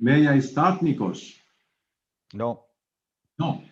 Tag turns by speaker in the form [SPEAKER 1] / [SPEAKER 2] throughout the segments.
[SPEAKER 1] May I start, Nikos?
[SPEAKER 2] No.
[SPEAKER 1] No.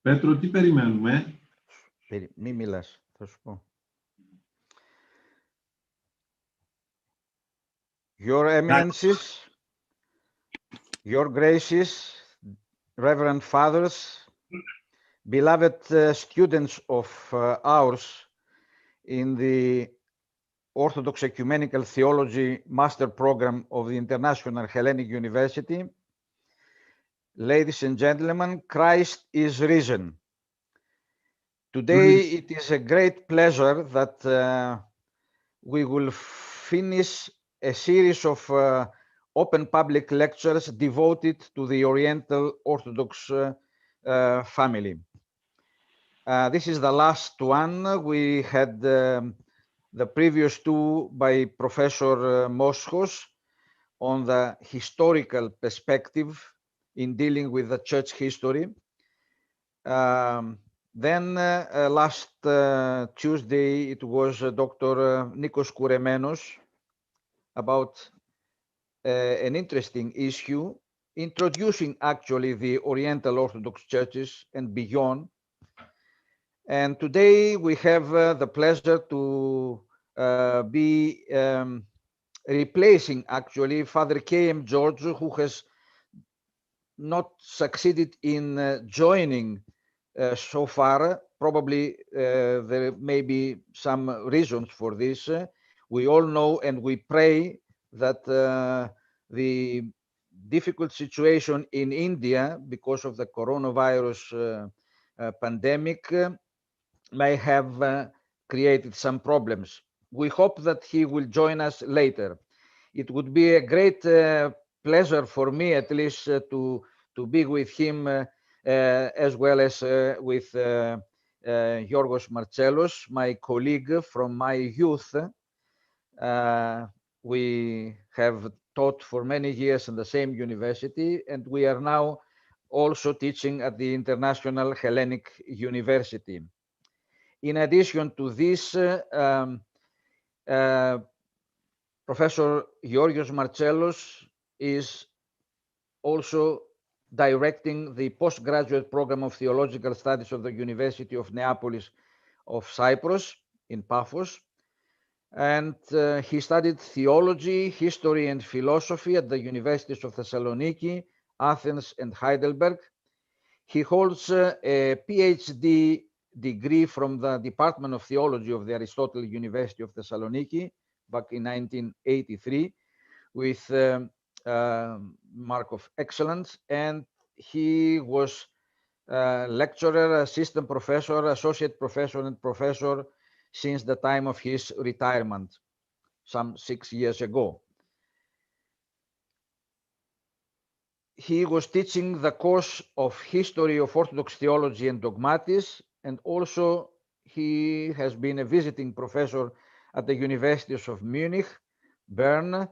[SPEAKER 1] Πέτρο, τι περιμένουμε?
[SPEAKER 2] Μη μιλάς, θα σου πω. Your Eminences, Your Graces, Reverend Fathers, beloved students of ours in the Orthodox Ecumenical Theology Master Program of the International Hellenic University, ladies and gentlemen, Christ is risen. Today it is a great pleasure that we will finish a series of open public lectures devoted to the Oriental Orthodox family. This is the last one. We had the previous two by Professor Moschos on the historical perspective in dealing with the church history. Then last Tuesday, it was Dr. Nikos Kouremenos about an interesting issue, introducing actually the Oriental Orthodox churches and beyond. And today we have the pleasure to be replacing actually Father K.M. George, who has not succeeded in joining so far. Probably there may be some reasons for this. We all know and we pray that the difficult situation in India because of the coronavirus pandemic may have created some problems. We hope that he will join us later. It would be a great pleasure for me, at least, to be with him as well as with Yorgos Marcellos, my colleague from my youth. We have taught for many years in the same university, and we are now also teaching at the International Hellenic University. In addition to this, Professor Yorgos Marcellos is also directing the postgraduate program of theological studies of the University of Neapolis of Cyprus in Paphos. And he studied theology, history, and philosophy at the Universities of Thessaloniki, Athens, and Heidelberg. He holds a PhD degree from the Department of Theology of the Aristotle University of Thessaloniki back in 1983 with mark of excellence, and he was lecturer, assistant professor, associate professor, and professor since the time of his retirement some 6 years ago. He was teaching the course of History of Orthodox Theology and Dogmatics, and also he has been a visiting professor at the Universities of Munich, Bern,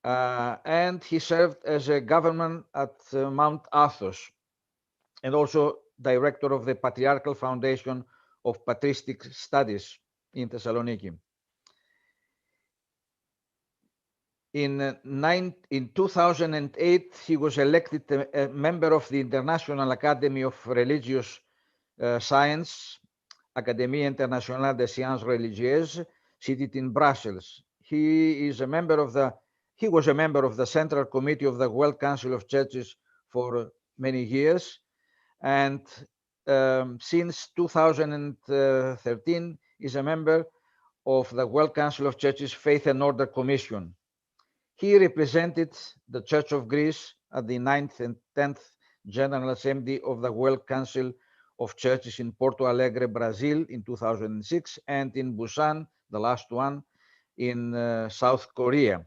[SPEAKER 2] and he served as a governor at Mount Athos, and also director of the Patriarchal Foundation of Patristic Studies in Thessaloniki. In 2008, he was elected a member of the International Academy of Religious Science, Académie Internationale des Sciences Religieuses, seated in Brussels. He was a member of the Central Committee of the World Council of Churches for many years, and since 2013 is a member of the World Council of Churches Faith and Order Commission. He represented the Church of Greece at the 9th and 10th General Assembly of the World Council of Churches in Porto Alegre, Brazil in 2006, and in Busan, the last one, in South Korea,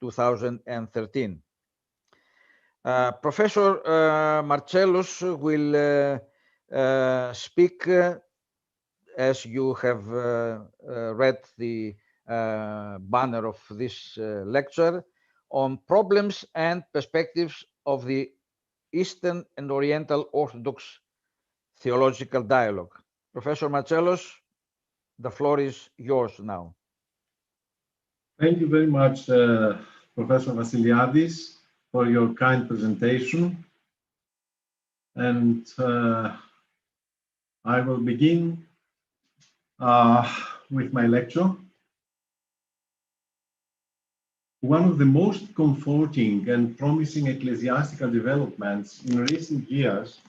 [SPEAKER 2] 2013. Professor Marcellus will speak, as you have read the banner of this lecture, on problems and perspectives of the Eastern and Oriental Orthodox theological dialogue. Professor Marcellus, the floor is yours now.
[SPEAKER 1] Thank you very much, Professor Vassiliadis, for your kind presentation. And I will begin with my lecture. One of the most comforting and promising ecclesiastical developments in recent years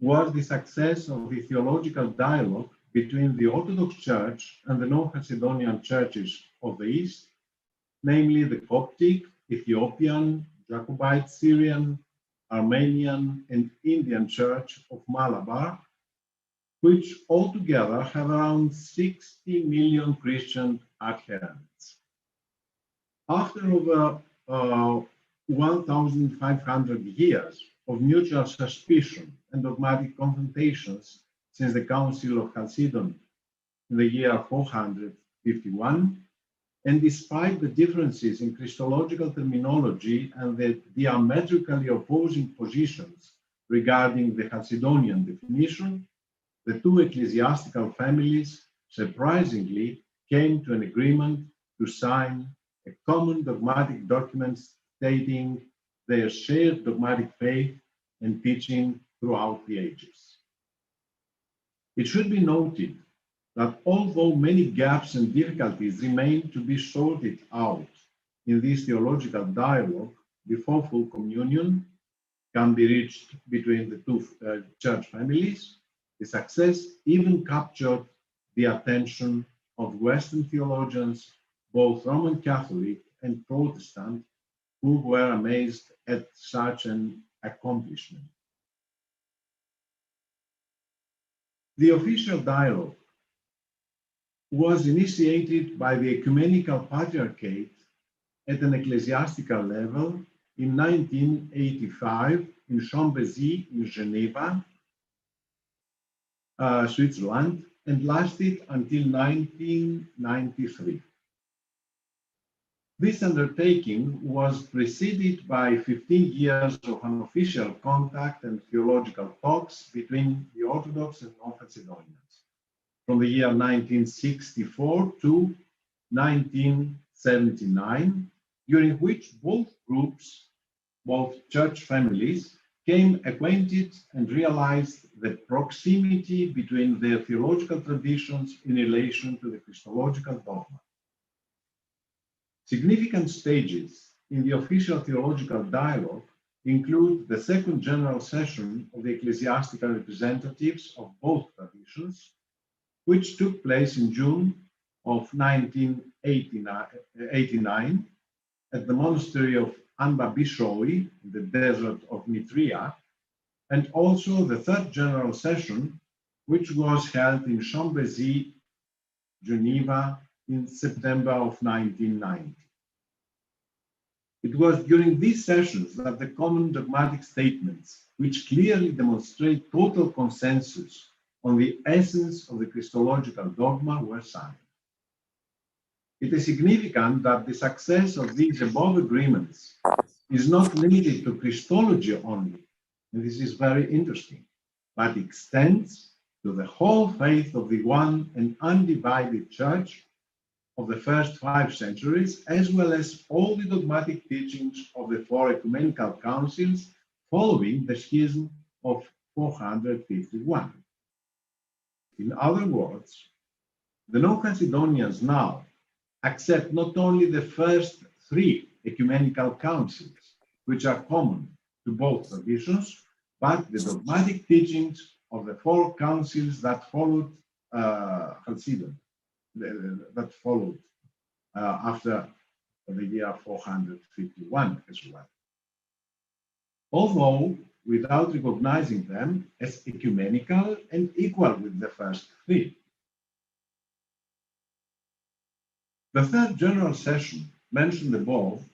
[SPEAKER 1] was the success of the theological dialogue between the Orthodox Church and the non-Chalcedonian churches of the East, namely the Coptic, Ethiopian, Jacobite, Syrian, Armenian, and Indian Church of Malabar, which altogether have around 60 million Christian adherents. After over 1,500 years of mutual suspicion and dogmatic confrontations since the Council of Chalcedon in the year 451, and despite the differences in Christological terminology and the diametrically opposing positions regarding the Chalcedonian definition, the two ecclesiastical families surprisingly came to an agreement to sign a common dogmatic document stating their shared dogmatic faith and teaching throughout the ages. It should be noted that although many gaps and difficulties remain to be sorted out in this theological dialogue before full communion can be reached between the two church families, the success even captured the attention of Western theologians, both Roman Catholic and Protestant, who were amazed at such an accomplishment. The official dialogue was initiated by the Ecumenical Patriarchate at an ecclesiastical level in 1985 in Chambézy in Geneva, Switzerland, and lasted until 1993. This undertaking was preceded by 15 years of unofficial contact and theological talks between the Orthodox and non-Chalcedonians, from the year 1964 to 1979, during which both groups, both church families, came acquainted and realized the proximity between their theological traditions in relation to the Christological dogma. Significant stages in the official theological dialogue include the second general session of the ecclesiastical representatives of both traditions, which took place in June of 1989 at the monastery of Anbabishoi in the desert of Nitria, and also the third general session, which was held in Chambézy, Geneva, in September of 1990. It was during these sessions that the common dogmatic statements, which clearly demonstrate total consensus on the essence of the Christological dogma, were signed. It is significant that the success of these above agreements is not limited to Christology only, and this is very interesting, but extends to the whole faith of the one and undivided Church of the first 5 centuries, as well as all the dogmatic teachings of the 4 ecumenical councils following the schism of 451. In other words, the non-Chalcedonians now accept not only the first 3 ecumenical councils, which are common to both traditions, but the dogmatic teachings of the 4 councils that followed Chalcedon, that followed after the year 451 as well. Although without recognizing them as ecumenical and equal with the first 3. The third general session mentioned above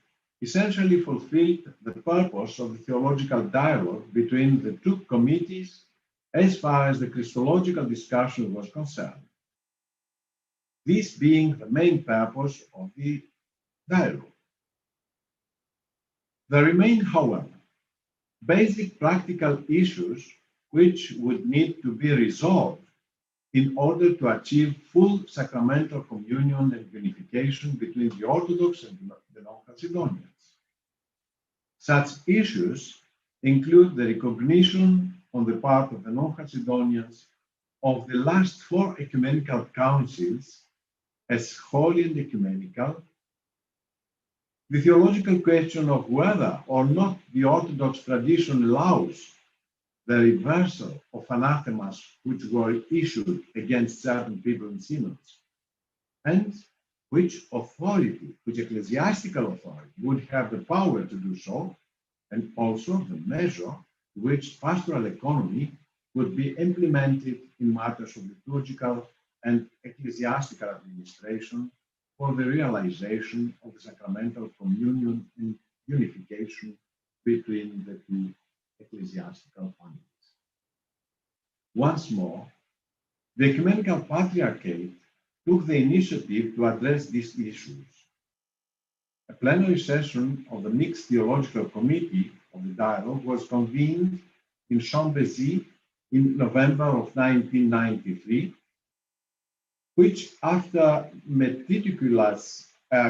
[SPEAKER 1] essentially fulfilled the purpose of the theological dialogue between the two committees as far as the Christological discussion was concerned, this being the main purpose of the dialogue. There remain, however, basic practical issues which would need to be resolved in order to achieve full sacramental communion and unification between the Orthodox and the non-Chalcedonians. Such issues include the recognition on the part of the non-Chalcedonians of the last four ecumenical councils as holy and ecumenical, the theological question of whether or not the Orthodox tradition allows the reversal of anathemas which were issued against certain people in synods, and which ecclesiastical authority would have the power to do so, and also the measure to which pastoral economy would be implemented in matters of liturgical and ecclesiastical administration for the realization of the sacramental communion and unification between the two ecclesiastical families. Once more, the Ecumenical Patriarchate took the initiative to address these issues. A plenary session of the Mixed Theological Committee of the Dialogue was convened in Chambézy in November of 1993, which, after meticulous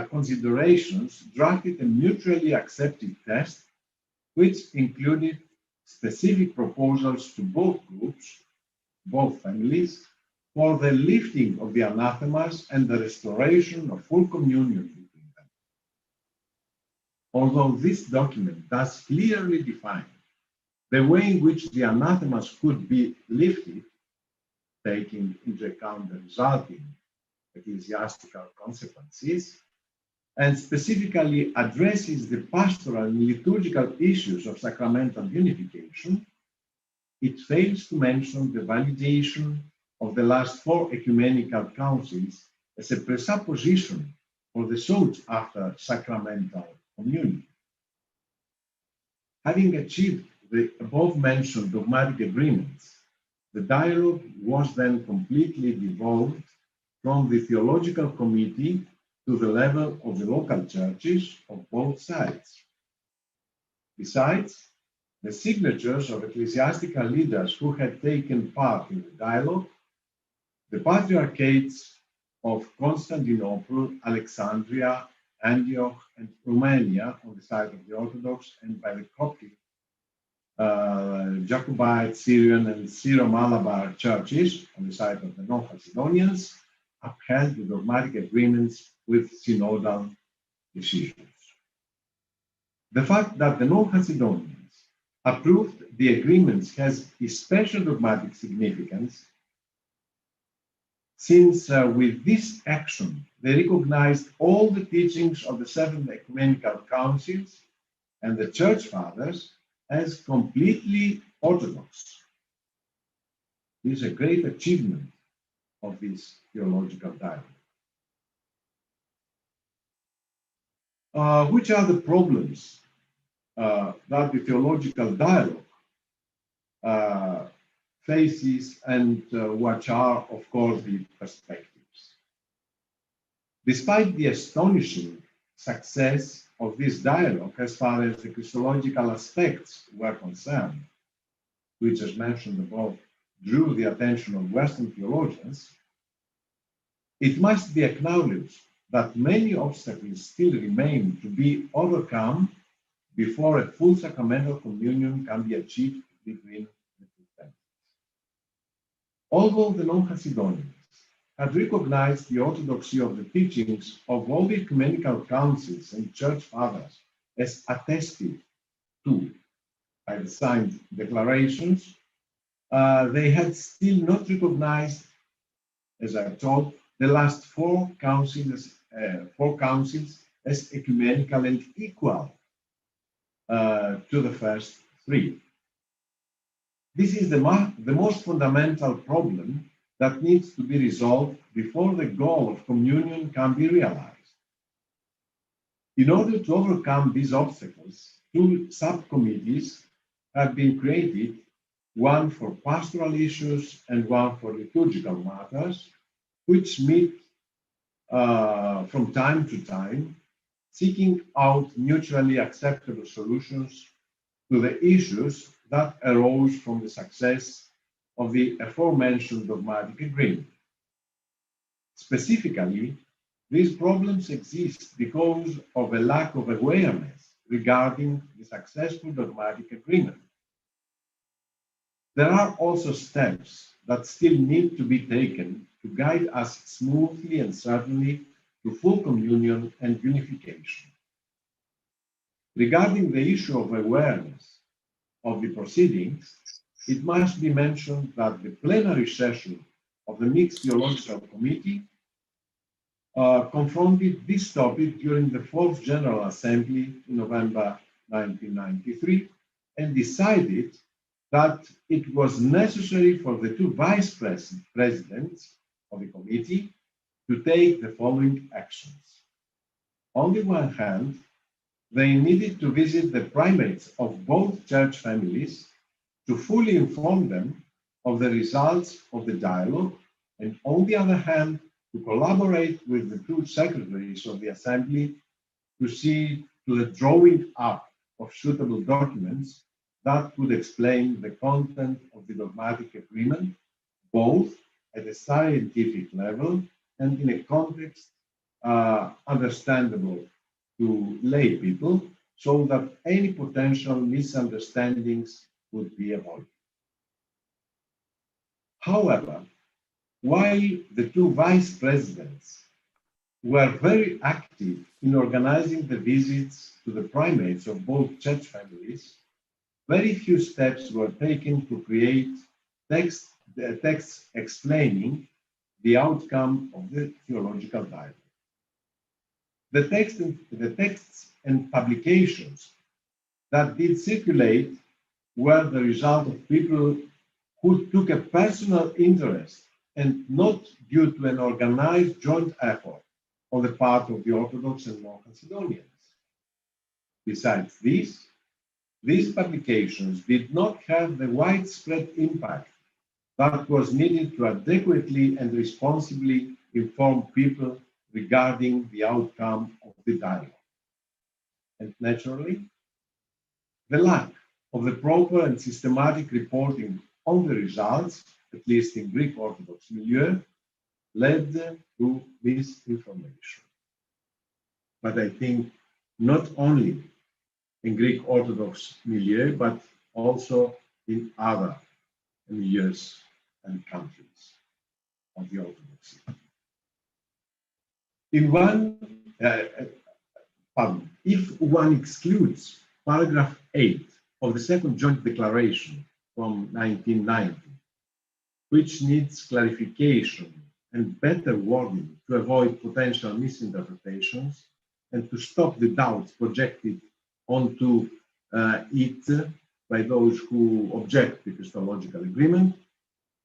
[SPEAKER 1] considerations, drafted a mutually accepted text which included specific proposals to both groups, both families, for the lifting of the anathemas and the restoration of full communion between them. Although this document does clearly define the way in which the anathemas could be lifted, taking into account the resulting ecclesiastical consequences, and specifically addresses the pastoral and liturgical issues of sacramental unification, it fails to mention the validation of the last four ecumenical councils as a presupposition for the sought after sacramental communion. Having achieved the above-mentioned dogmatic agreements, the dialogue was then completely devolved from the theological committee to the level of the local churches of both sides. Besides, the signatures of ecclesiastical leaders who had taken part in the dialogue, the patriarchates of Constantinople, Alexandria, Antioch, and Romania on the side of the Orthodox, and by the Coptic, Jacobite, Syrian, and Syro-Malabar churches on the side of the non-Chalcedonians, upheld the dogmatic agreements with synodal decisions. The fact that the non-Chalcedonians approved the agreements has a special dogmatic significance, since with this action they recognized all the teachings of the seven ecumenical councils and the church fathers as completely orthodox. This is a great achievement of this theological dialogue. Which are the problems that the theological dialogue faces, and what are, of course, the perspectives? Despite the astonishing success of this dialogue as far as the Christological aspects were concerned, which, as mentioned above, drew the attention of Western theologians, it must be acknowledged that many obstacles still remain to be overcome before a full sacramental communion can be achieved between the two families. Although the non-Chalcedonians had recognized the orthodoxy of the teachings of all the ecumenical councils and church fathers as attested to by the signed declarations, they had still not recognized, as I told, the last four councils as ecumenical and equal to the first three. This is the most fundamental problem that needs to be resolved before the goal of communion can be realized. In order to overcome these obstacles, two subcommittees have been created, one for pastoral issues and one for liturgical matters, which meet from time to time, seeking out mutually acceptable solutions to the issues that arose from the success of the aforementioned dogmatic agreement. Specifically, these problems exist because of a lack of awareness regarding the successful dogmatic agreement. There are also steps that still need to be taken to guide us smoothly and certainly to full communion and unification. Regarding the issue of awareness of the proceedings, it must be mentioned that the plenary session of the Mixed Theological Committee confronted this topic during the Fourth General Assembly in November 1993 and decided that it was necessary for the two vice presidents of the committee to take the following actions. On the one hand, they needed to visit the primates of both church families to fully inform them of the results of the dialogue, and on the other hand, to collaborate with the two secretaries of the assembly to see to the drawing up of suitable documents that could explain the content of the dogmatic agreement, both at a scientific level and in a context understandable to lay people, so that any potential misunderstandings would be avoided. However, while the two vice presidents were very active in organizing the visits to the primates of both church families, very few steps were taken to create texts explaining the outcome of the theological dialogue. The texts and publications that did circulate were the result of people who took a personal interest and not due to an organized joint effort on the part of the Orthodox and non-Macedonians. Besides this, these publications did not have the widespread impact that was needed to adequately and responsibly inform people regarding the outcome of the dialogue. And naturally, the lack of the proper and systematic reporting on the results, at least in Greek Orthodox milieu, led to misinformation. But I think not only in Greek Orthodox milieu, but also in other milieus and countries of the Orthodoxy. If one excludes paragraph 8 of the Second Joint Declaration from 1990, which needs clarification and better wording to avoid potential misinterpretations and to stop the doubts projected onto it by those who object to Christological agreement,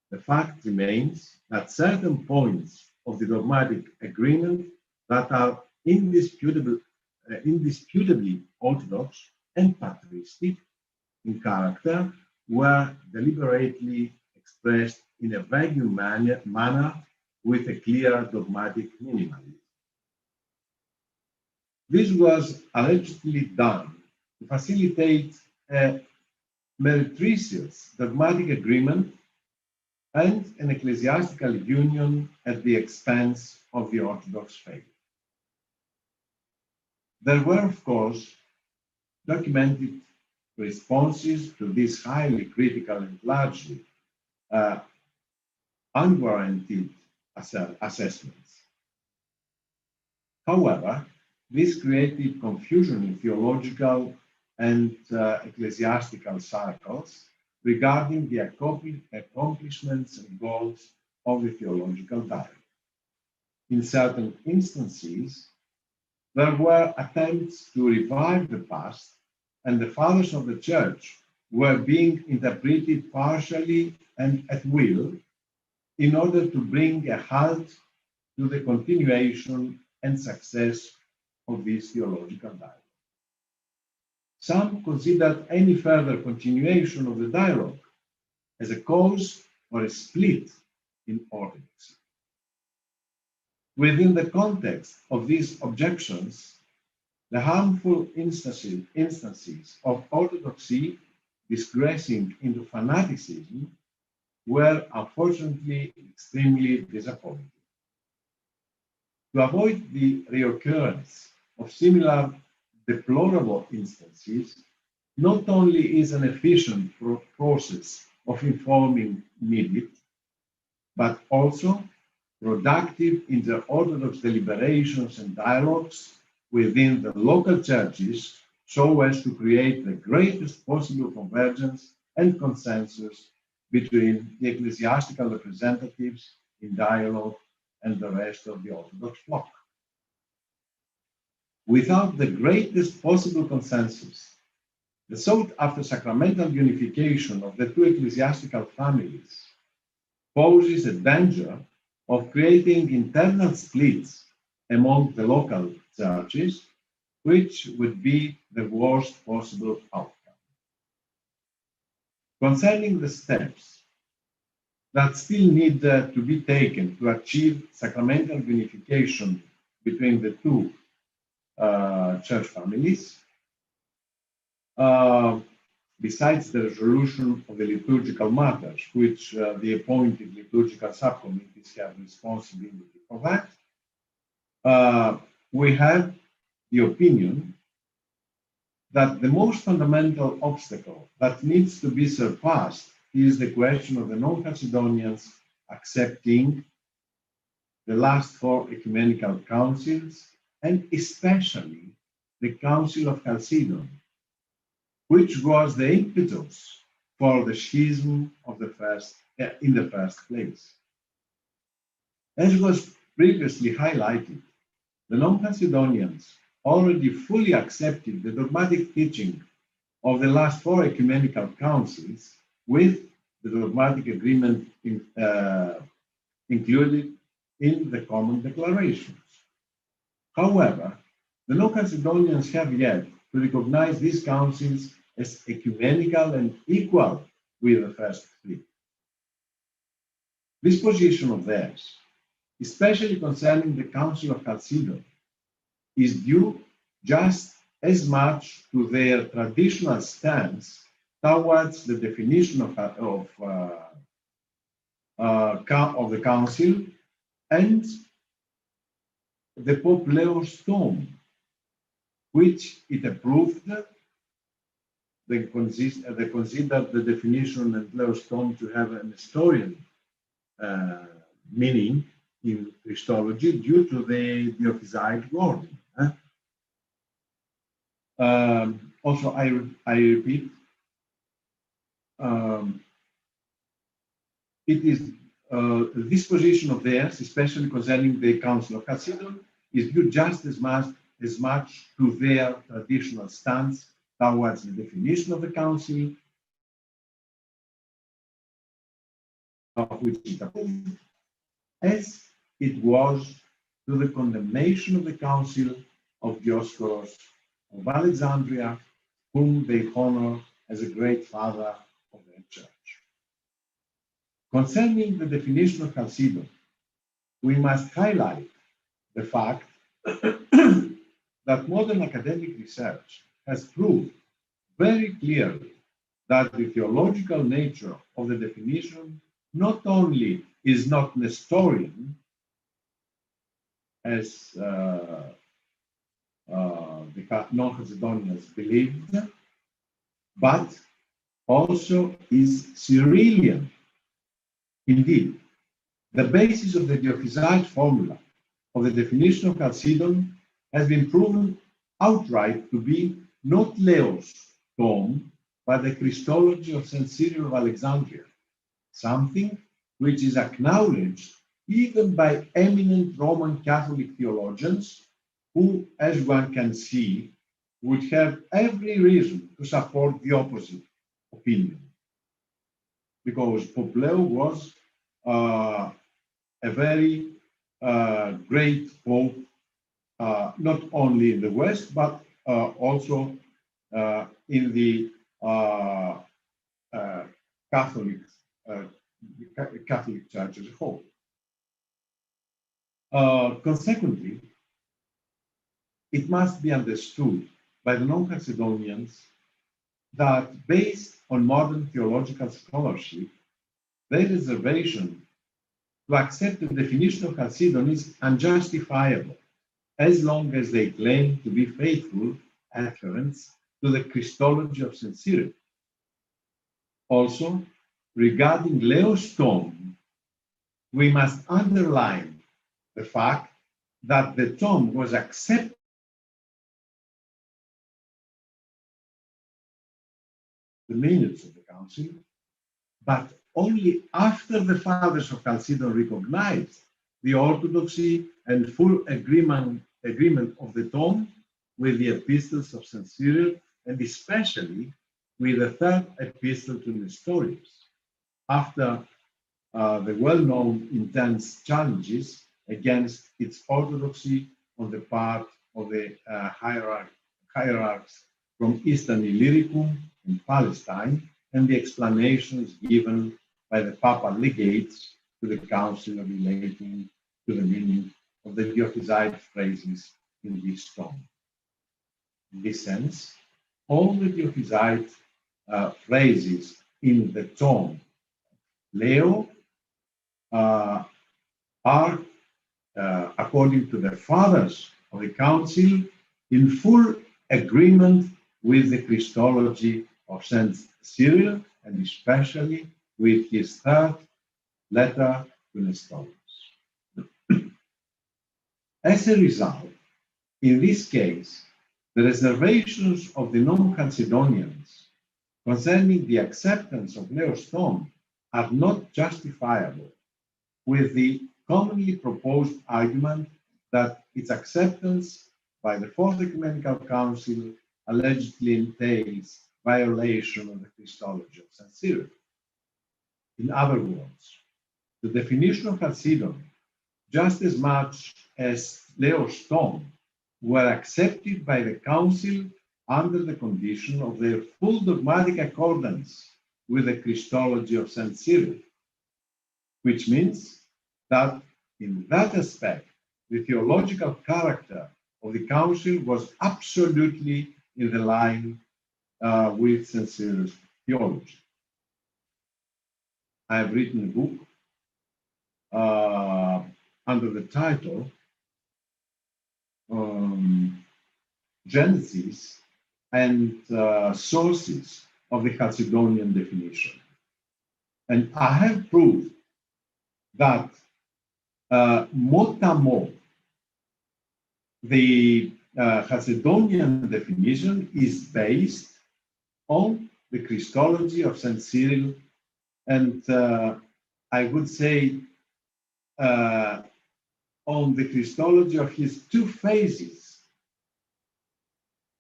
[SPEAKER 1] the fact remains that certain points of the dogmatic agreement that are indisputably Orthodox and patristic in character were deliberately expressed in a vague manner with a clear dogmatic minimalism. This was allegedly done to facilitate a meretricious dogmatic agreement and an ecclesiastical union at the expense of the Orthodox faith. There were, of course, documented responses to these highly critical and largely unwarranted assessments. However, this created confusion in theological and ecclesiastical circles regarding the accomplishments and goals of the theological dialogue. In certain instances, there were attempts to revive the past, and the fathers of the church were being interpreted partially and at will in order to bring a halt to the continuation and success of this theological dialogue. Some considered any further continuation of the dialogue as a cause for a split in Orthodoxy. Within the context of these objections, the harmful instances of Orthodoxy digressing into fanaticism were unfortunately extremely disappointing. To avoid the reoccurrence of similar deplorable instances, not only is an efficient process of informing needed, but also productive inter-Orthodox deliberations and dialogues within the local churches so as to create the greatest possible convergence and consensus between the ecclesiastical representatives in dialogue and the rest of the Orthodox flock. Without the greatest possible consensus, the sought-after sacramental unification of the two ecclesiastical families poses a danger of creating internal splits among the local churches, which would be the worst possible outcome. Concerning the steps that still need to be taken to achieve sacramental unification between the two church families, besides the resolution of the liturgical matters, which the appointed liturgical subcommittees have responsibility for that, we have the opinion that the most fundamental obstacle that needs to be surpassed is the question of the non-Chalcedonians accepting the last four ecumenical councils, and especially the Council of Chalcedon, which was the impetus for the schism of in the first place. As was previously highlighted, the non-Chalcedonians already fully accepted the dogmatic teaching of the last four ecumenical councils, with the dogmatic agreement included in the common declarations. However, the non-Chalcedonians have yet to recognize these councils as ecumenical and equal with the first three. This position of theirs, especially concerning the Council of Chalcedon, is due just as much to their traditional stance towards the definition of the Council and the Pope Leo's tome, which it approved. They considered the definition and Leo's tome to have an historian meaning in Christology due to the Diophysite wording. Also, I repeat, it is this position of theirs, especially concerning the Council of Chalcedon, is due just as much to their traditional stance towards the definition of the Council, of which it approved, as it was to the condemnation of the Council of Dioscoros of Alexandria, whom they honor as a great father of their church. Concerning the definition of Chalcedon, we must highlight the fact that modern academic research has proved very clearly that the theological nature of the definition not only is not Nestorian, as the non-Chalcedonians believed, but also is Cyrillian. Indeed, the basis of the Diophysite formula of the definition of Chalcedon has been proven outright to be not Leo's tome, but the Christology of St. Cyril of Alexandria, something which is acknowledged even by eminent Roman Catholic theologians who, as one can see, would have every reason to support the opposite opinion, because Pope Leo was a very great pope not only in the West, but also in the Catholic, Catholic Church as a whole. Consequently, it must be understood by the non-Chalcedonians that based on modern theological scholarship, their reservation to accept the definition of Chalcedon is unjustifiable as long as they claim to be faithful adherents to the Christology of St. Cyril. Also, regarding Leo's tomb, we must underline the fact that the tomb was accepted the minutes of the council, but only after the fathers of Chalcedon recognized the orthodoxy and full agreement of the tomb with the epistles of St. Cyril, and especially with the third epistle to Nestorius, after the well-known intense challenges against its orthodoxy on the part of the hierarchs from Eastern Illyricum and Palestine, and the explanations given by the papal legates to the council relating to the meaning of the Diophysite phrases in this tomb. In this sense, all the Diophysite phrases in the tomb Leo are, according to the fathers of the council, in full agreement with the Christology of St. Cyril, and especially with his third letter to Nestorius. As a result, in this case, the reservations of the non-Chalcedonians concerning the acceptance of Leo's tomb are not justifiable, with the commonly proposed argument that its acceptance by the Fourth Ecumenical Council allegedly entails violation of the Christology of St. Cyril. In other words, the definition of Chalcedon, just as much as Leo's tomb, were accepted by the Council under the condition of their full dogmatic accordance with the Christology of St. Cyril, which means that in that aspect, the theological character of the Council was absolutely in the line with St. Cyril's theology. I have written a book under the title Genesis and Sources of the Chalcedonian definition. And I have proved that mot-a-mot, the Chalcedonian definition is based on the Christology of St. Cyril, and I would say on the Christology of his two phases.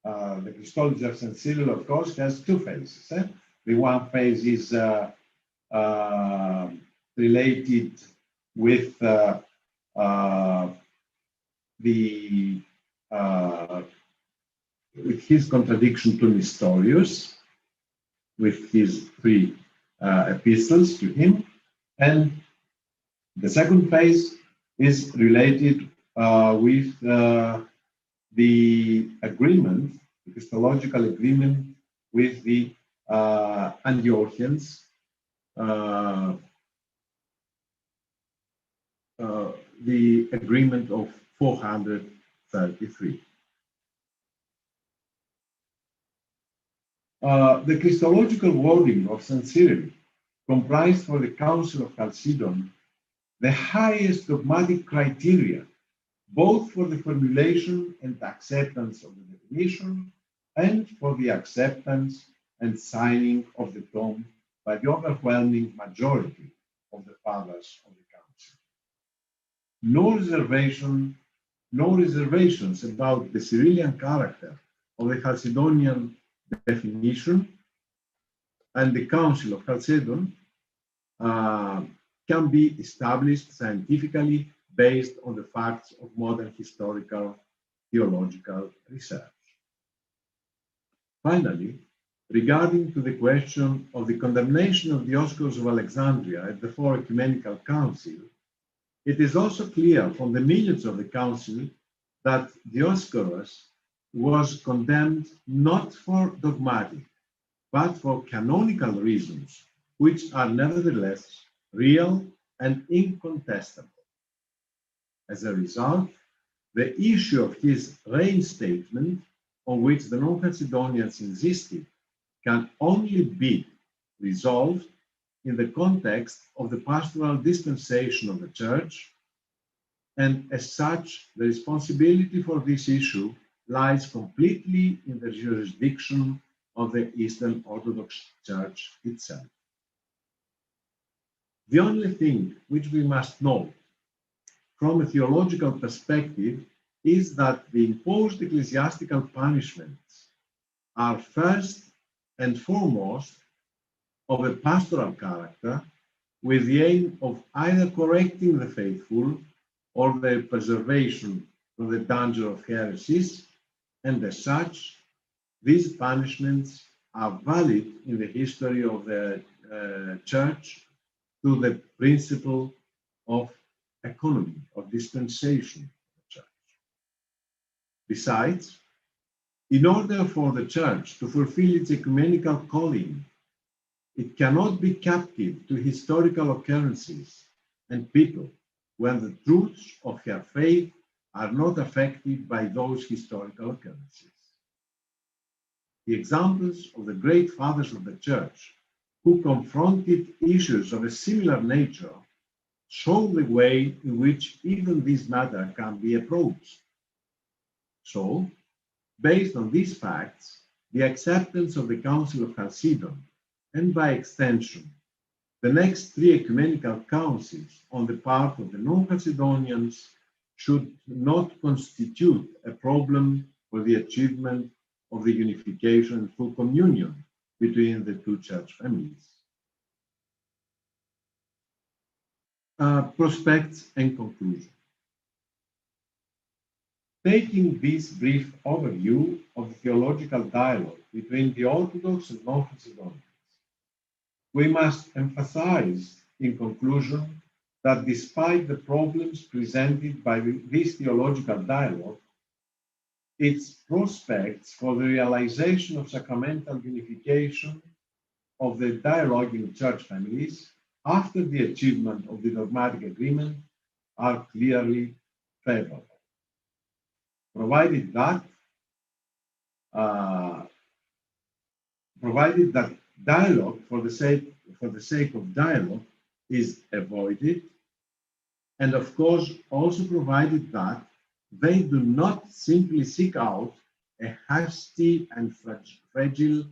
[SPEAKER 1] The Christology of St. Cyril, of course, has two phases. The one phase is related with his contradiction to Nestorius, with his three epistles to him, and the second phase is related with the agreement, the Christological agreement with the Antiochians, the agreement of 433. The Christological wording of St. Cyril comprised for the Council of Chalcedon the highest dogmatic criteria, both for the formulation and acceptance of the definition, and for the acceptance and signing of the tomb by the overwhelming majority of the fathers of the Council. No reservations about the Cyrillian character of the Chalcedonian definition and the Council of Chalcedon can be established scientifically based on the facts of modern historical theological research. Finally, regarding to the question of the condemnation of Dioscorus of Alexandria at the Fourth Ecumenical Council, it is also clear from the minutes of the Council that Dioscorus was condemned not for dogmatic, but for canonical reasons, which are nevertheless real and incontestable. As a result, the issue of his reinstatement, on which the non-Chalcedonians insisted, can only be resolved in the context of the pastoral dispensation of the Church, and as such, the responsibility for this issue lies completely in the jurisdiction of the Eastern Orthodox Church itself. The only thing which we must note from a theological perspective is that the imposed ecclesiastical punishments are first and foremost of a pastoral character, with the aim of either correcting the faithful or their preservation from the danger of heresies, and as such, these punishments are valid in the history of the Church through the principle of economy, of dispensation of the Church. Besides, in order for the Church to fulfill its ecumenical calling, it cannot be captive to historical occurrences and people when the truths of her faith are not affected by those historical occurrences. The examples of the great fathers of the Church who confronted issues of a similar nature show the way in which even this matter can be approached. So, based on these facts, the acceptance of the Council of Chalcedon, and by extension, the next three ecumenical councils on the part of the non-Chalcedonians should not constitute a problem for the achievement of the unification and full communion between the two church families. Prospects and conclusion. Taking this brief overview of the theological dialogue between the Orthodox and non-Chalcedonians, we must emphasize in conclusion that despite the problems presented by this theological dialogue, its prospects for the realization of sacramental unification of the dialoguing church families after the achievement of the dogmatic agreement are clearly favorable, provided that dialogue for the sake of dialogue is avoided, and of course also provided that they do not simply seek out a hasty and fragile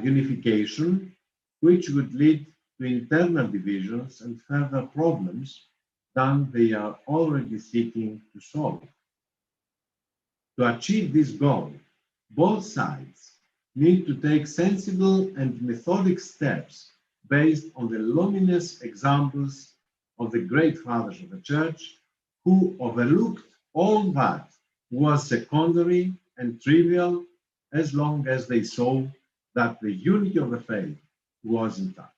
[SPEAKER 1] unification, which would lead to internal divisions and further problems than they are already seeking to solve. To achieve this goal, both sides need to take sensible and methodic steps based on the luminous examples of the great fathers of the Church, who overlooked all that was secondary and trivial as long as they saw that the unity of the faith was intact.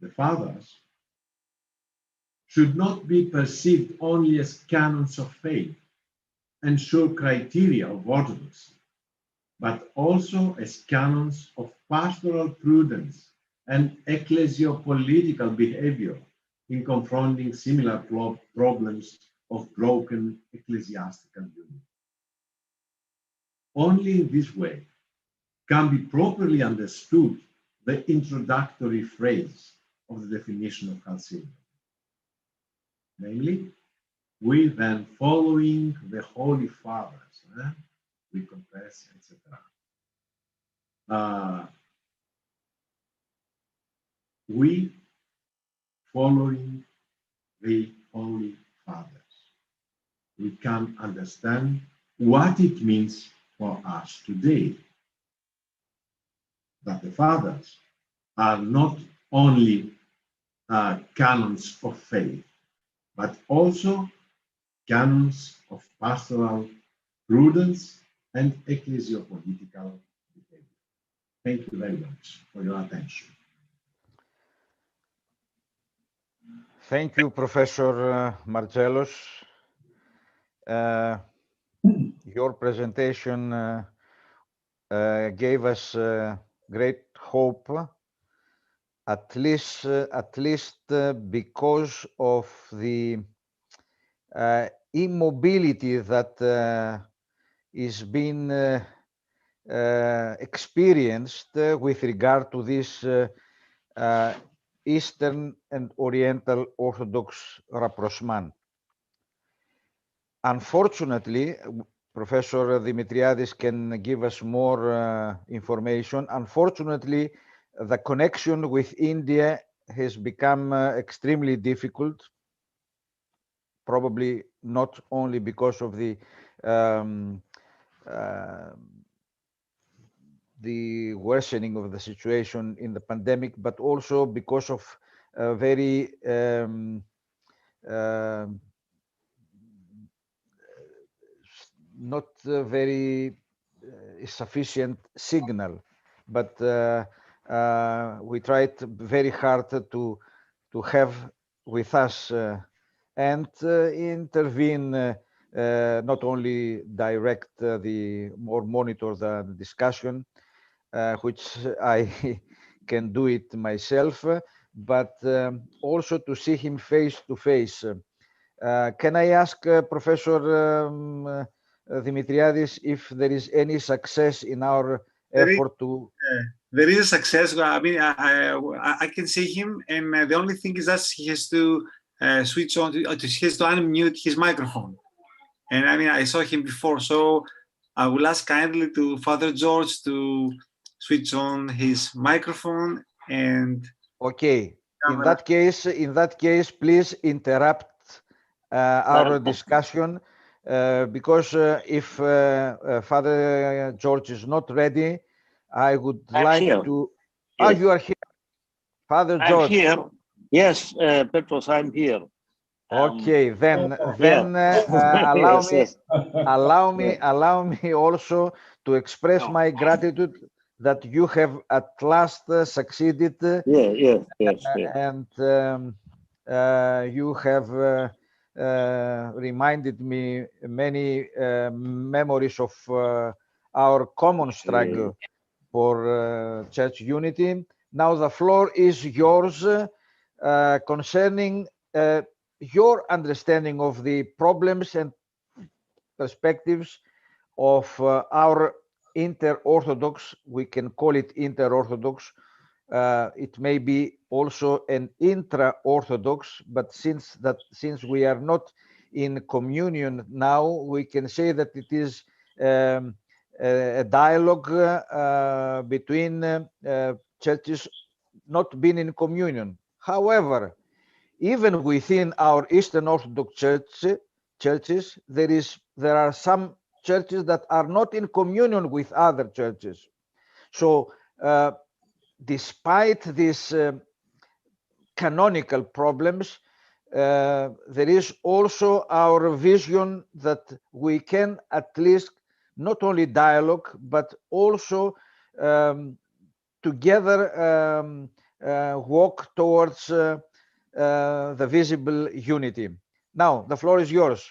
[SPEAKER 1] The fathers should not be perceived only as canons of faith and sure criteria of orthodoxy, but also as canons of pastoral prudence and ecclesiopolitical behavior in confronting similar problems of broken ecclesiastical unity. Only in this way can be properly understood the introductory phrase of the definition of Chalcedon. Namely, we then following the Holy Fathers, we confess, etc. We following the Holy Fathers, we can understand what it means for us today. That the Fathers are not only canons of faith, but also canons of pastoral prudence, and ecclesiopolitical behavior. Thank you very much for your attention.
[SPEAKER 2] Thank you, Professor Margelos. Your presentation gave us great hope, at least because of the immobility that is being experienced with regard to this Eastern and Oriental Orthodox rapprochement. Unfortunately, Professor Dimitriadis can give us more information. Unfortunately, the connection with India has become extremely difficult, probably not only because of the worsening of the situation in the pandemic, but also because of very not very sufficient signal. But we tried very hard to have with us and intervene, not only direct or monitor the discussion, which I can do it myself, but also to see him face to face. Can I ask Professor Dimitriadis if there is any success in our effort to...
[SPEAKER 3] There is a success. I mean, I can see him, and the only thing is that he has to switch on, he has to unmute his microphone. And I mean, I saw him before, so I will ask kindly to Father George to switch on his microphone and...
[SPEAKER 2] Okay. In that case, please interrupt our discussion, because if Father George is not ready, I would like to...
[SPEAKER 4] Yes.
[SPEAKER 2] Oh, you are here. Father George.
[SPEAKER 4] I'm here. Yes, Petros, I'm here.
[SPEAKER 2] Okay, then allow me also to express my gratitude that you have at last succeeded.
[SPEAKER 4] Yes.
[SPEAKER 2] And you have reminded me many memories of our common struggle for church unity. Now the floor is yours concerning your understanding of the problems and perspectives of our inter-Orthodox, we can call it inter-Orthodox, it may be also an intra-Orthodox, but since we are not in communion now, we can say that it is a dialogue between churches not being in communion. However, even within our Eastern Orthodox churches, there are some churches that are not in communion with other churches. So despite these canonical problems, there is also our vision that we can at least not only dialogue, but also together walk towards the visible unity. Now, the floor is yours.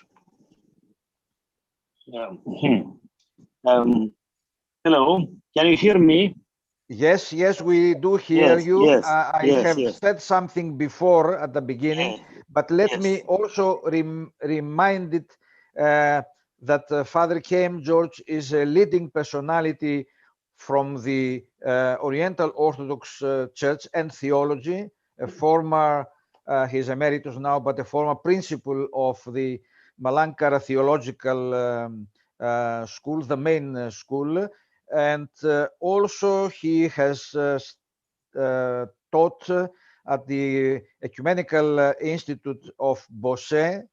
[SPEAKER 4] Hello, can you hear me?
[SPEAKER 2] Yes, we do hear you.
[SPEAKER 4] Yes,
[SPEAKER 2] I have said something before at the beginning, but let me also remind it that Father K.M. George is a leading personality from the Oriental Orthodox Church and theology, a former, he's emeritus now, but a former principal of the Malankara Theological School, the main school. And also he has taught at the Ecumenical Institute of Bosset,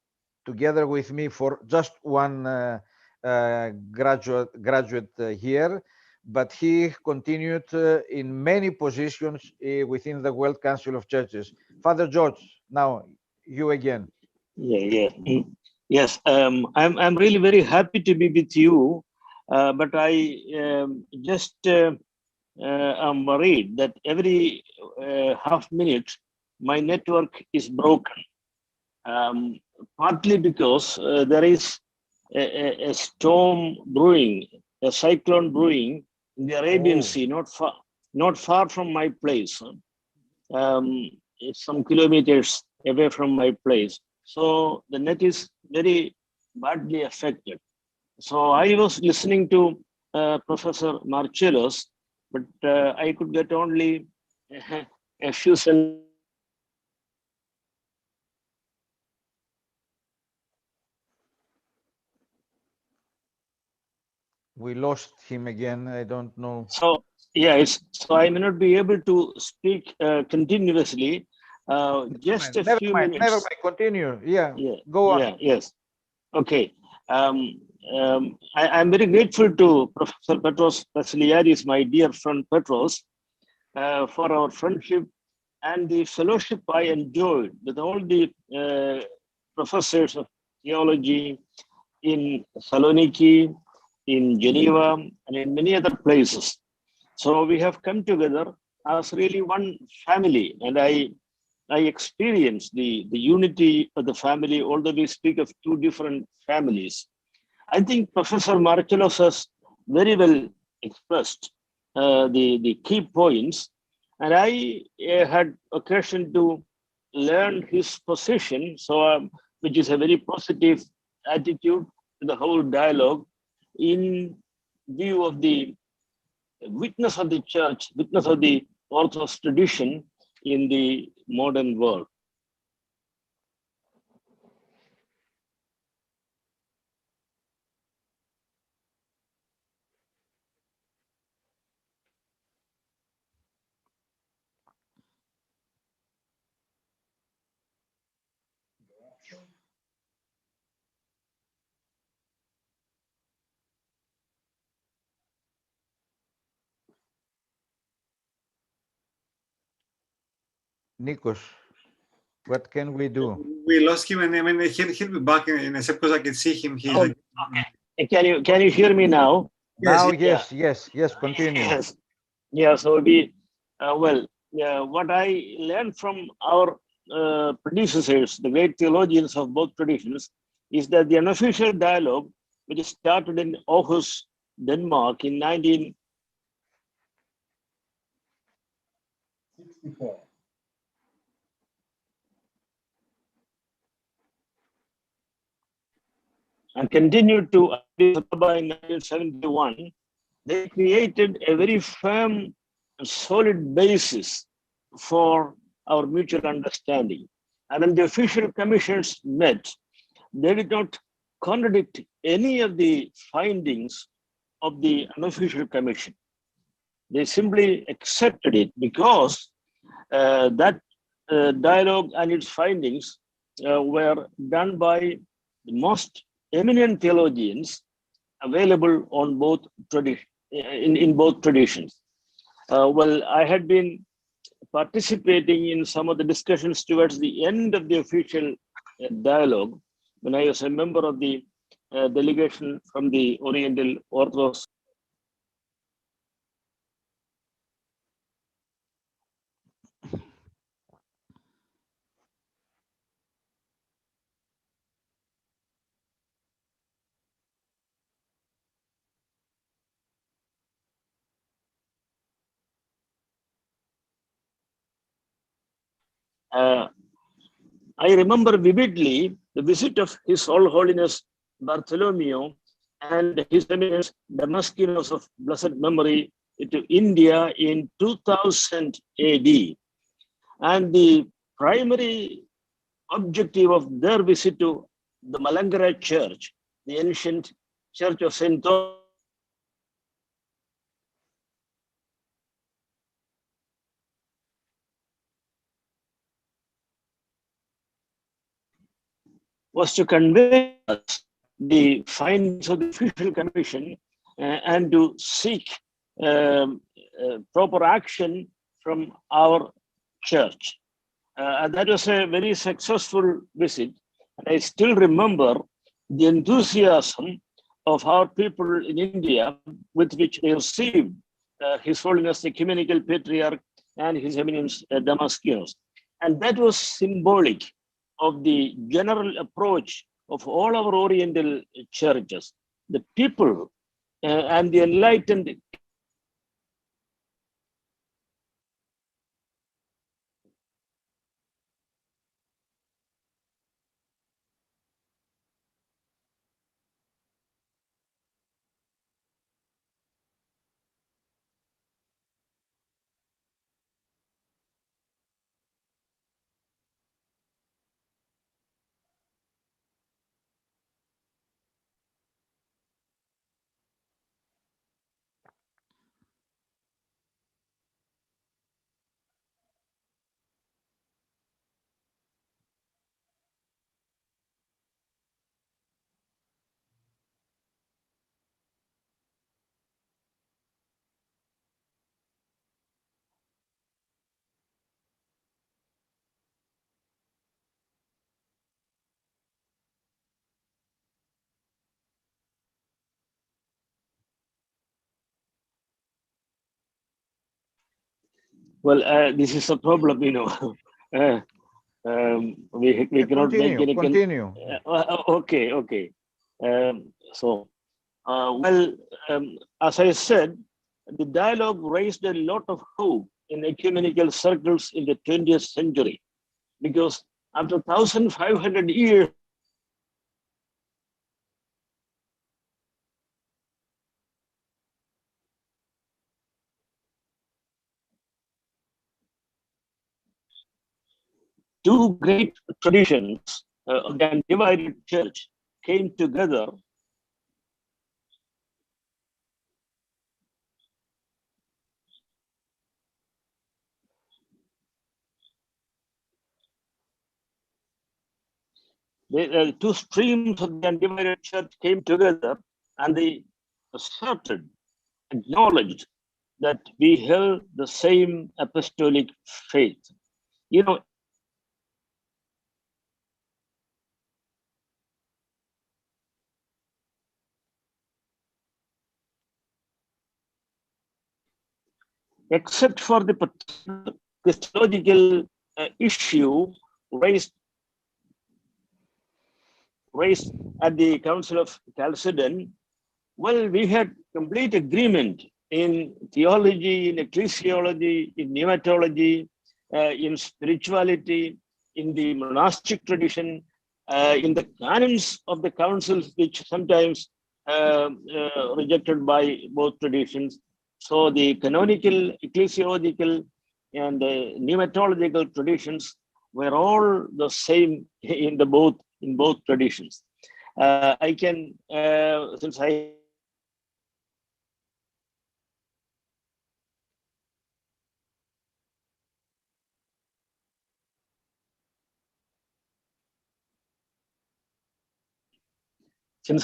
[SPEAKER 2] together with me for just one graduate here, but he continued in many positions within the World Council of Churches. Father George, now you again.
[SPEAKER 4] Yeah. Yes, I'm really very happy to be with you, but I just am worried that every half minute my network is broken. Um, Partly because there is a storm brewing, a cyclone brewing in the Arabian
[SPEAKER 2] Oh.
[SPEAKER 4] Sea, not far from my place. It's some kilometers away from my place. So the net is very badly affected. So I was listening to Professor Marcellus, but I could get only a few sentences.
[SPEAKER 2] We lost him again. I don't know.
[SPEAKER 4] So yeah, so I may not be able to speak continuously. Just a
[SPEAKER 2] Never
[SPEAKER 4] few
[SPEAKER 2] mind. Never
[SPEAKER 4] minutes.
[SPEAKER 2] mind. Continue. Yeah.
[SPEAKER 4] Yeah,
[SPEAKER 2] Go on.
[SPEAKER 4] yeah, yes. Okay. I'm very grateful to Professor Petros Vassiliadis, my dear friend Petros, for our friendship and the fellowship I enjoyed with all the professors of theology in Saloniki, in Geneva, and in many other places. So we have come together as really one family, and I experienced the unity of the family, although we speak of two different families. I think Professor Marcellus has very well expressed the key points, and I had occasion to learn his position, which is a very positive attitude to the whole dialogue in view of the witness of the church, witness of the Orthodox tradition in the modern world.
[SPEAKER 2] Nikos, what can we do?
[SPEAKER 3] We lost him, and I mean, he'll be back in a second because I can see him. He's
[SPEAKER 4] Oh,
[SPEAKER 3] like,
[SPEAKER 4] okay. Can you hear me now?
[SPEAKER 2] Now,
[SPEAKER 3] yes,
[SPEAKER 2] yes. Continue.
[SPEAKER 4] Yes. Yeah. So what I learned from our predecessors, the great theologians of both traditions, is that the unofficial dialogue, which started in Aarhus, Denmark in
[SPEAKER 1] 64.
[SPEAKER 4] and continued to Addis Ababa in 1971, they created a very firm and solid basis for our mutual understanding. And when the official commissions met, they did not contradict any of the findings of the unofficial commission. They simply accepted it because that dialogue and its findings were done by the most eminent theologians available on both in both traditions. I had been participating in some of the discussions towards the end of the official dialogue when I was a member of the delegation from the Oriental Orthodox. I remember vividly the visit of His All Holiness Bartholomew and His Eminence Damaskinos of blessed memory to India in 2000 AD. And the primary objective of their visit to the Malankara Church, the ancient Church of St. Thomas, was to convey us the findings of the official commission and to seek proper action from our church. And that was a very successful visit. And I still remember the enthusiasm of our people in India with which they received His Holiness the Ecumenical Patriarch and His Eminence Damascus. And that was symbolic of the general approach of all our Oriental churches. The people and the enlightened well, this is a problem, you know. We cannot make any.
[SPEAKER 2] Continue.
[SPEAKER 4] Okay. Well, as I said, the dialogue raised a lot of hope in ecumenical circles in the 20th century, because after 1,500 years, two great traditions of the undivided church came together. The two streams of the undivided church came together, and they asserted, acknowledged that we held the same apostolic faith. You know, except for the Christological issue raised at the Council of Chalcedon, well, we had complete agreement in theology, in ecclesiology, in pneumatology, in spirituality, in the monastic tradition, in the canons of the councils, which sometimes rejected by both traditions. So the canonical, ecclesiological, and pneumatological traditions were all the same in both traditions. I can, since I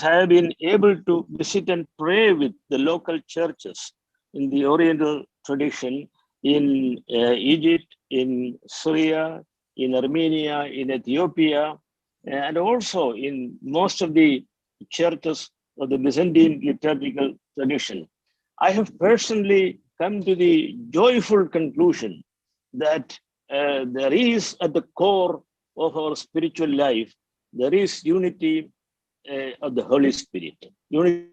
[SPEAKER 4] have been able to visit and pray with the local churches in the Oriental tradition in Egypt, in Syria, in Armenia, in Ethiopia, and also in most of the churches of the Byzantine liturgical tradition, I have personally come to the joyful conclusion that there is at the core of our spiritual life, there is unity of the Holy Spirit. Unity.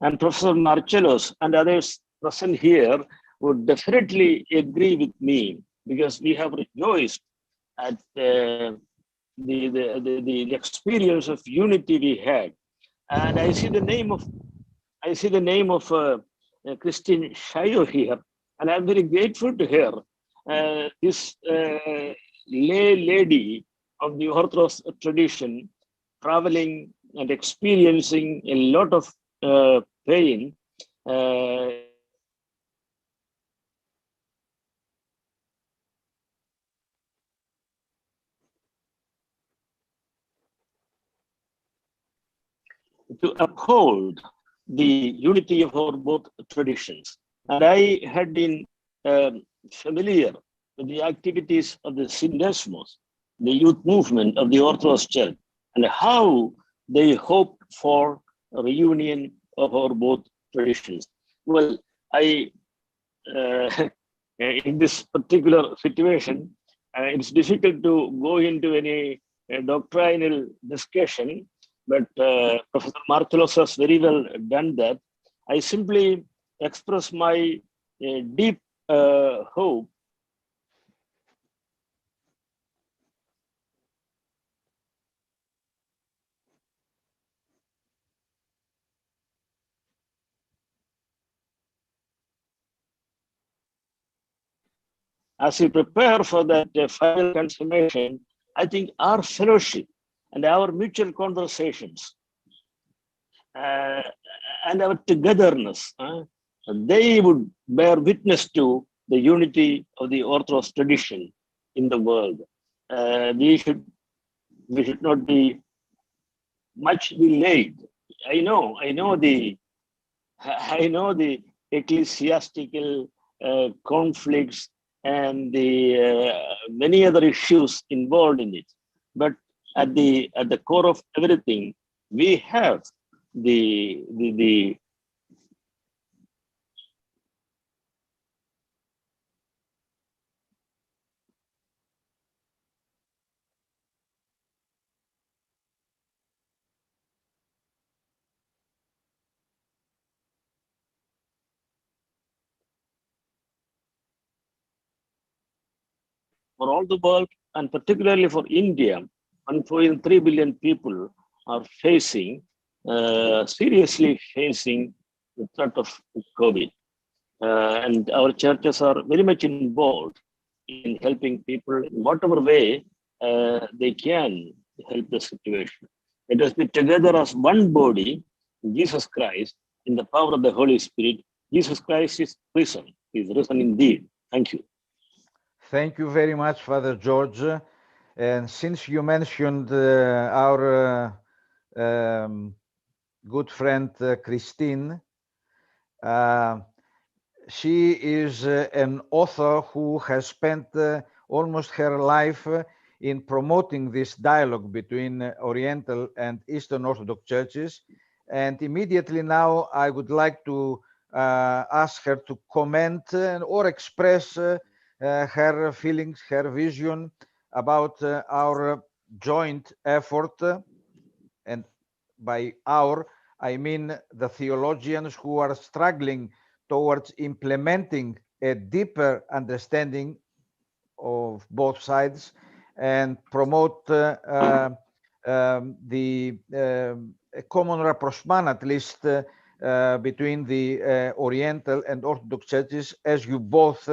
[SPEAKER 4] And Professor Marcellos and others present here would definitely agree with me, because we have rejoiced at the experience of unity we had. And I see the name of Christine Shayo here, and I'm very grateful to her. This lay lady of the Orthodox tradition, traveling and experiencing a lot of pain. to uphold the unity of our both traditions. And I had been familiar with the activities of the Syndesmos, the youth movement of the Orthodox Church, and how they hoped for a reunion of our both traditions. Well, I in this particular situation, it's difficult to go into any doctrinal discussion, but Professor Martelos has very well done that. I simply express my deep hope as we prepare for that final consummation. I think our fellowship and our mutual conversations and our togetherness, they would bear witness to the unity of the Orthodox tradition in the world. We should not be much delayed. I know the ecclesiastical conflicts and the many other issues involved in it, but at the core of everything, we have the for all the world, and particularly for India. 1.3 billion people are seriously facing the threat of COVID. And our churches are very much involved in helping people in whatever way they can help the situation. Let us be together as one body, Jesus Christ, in the power of the Holy Spirit. Jesus Christ is risen. He is risen indeed. Thank you.
[SPEAKER 2] Thank you very much, Father George. And since you mentioned our good friend Christine, she is an author who has spent almost her life in promoting this dialogue between Oriental and Eastern Orthodox churches. And immediately now I would like to ask her to comment or express her feelings, her vision about our joint effort. And by our, I mean the theologians who are struggling towards implementing a deeper understanding of both sides and promote the common rapprochement, at least between the Oriental and Orthodox churches, as you both,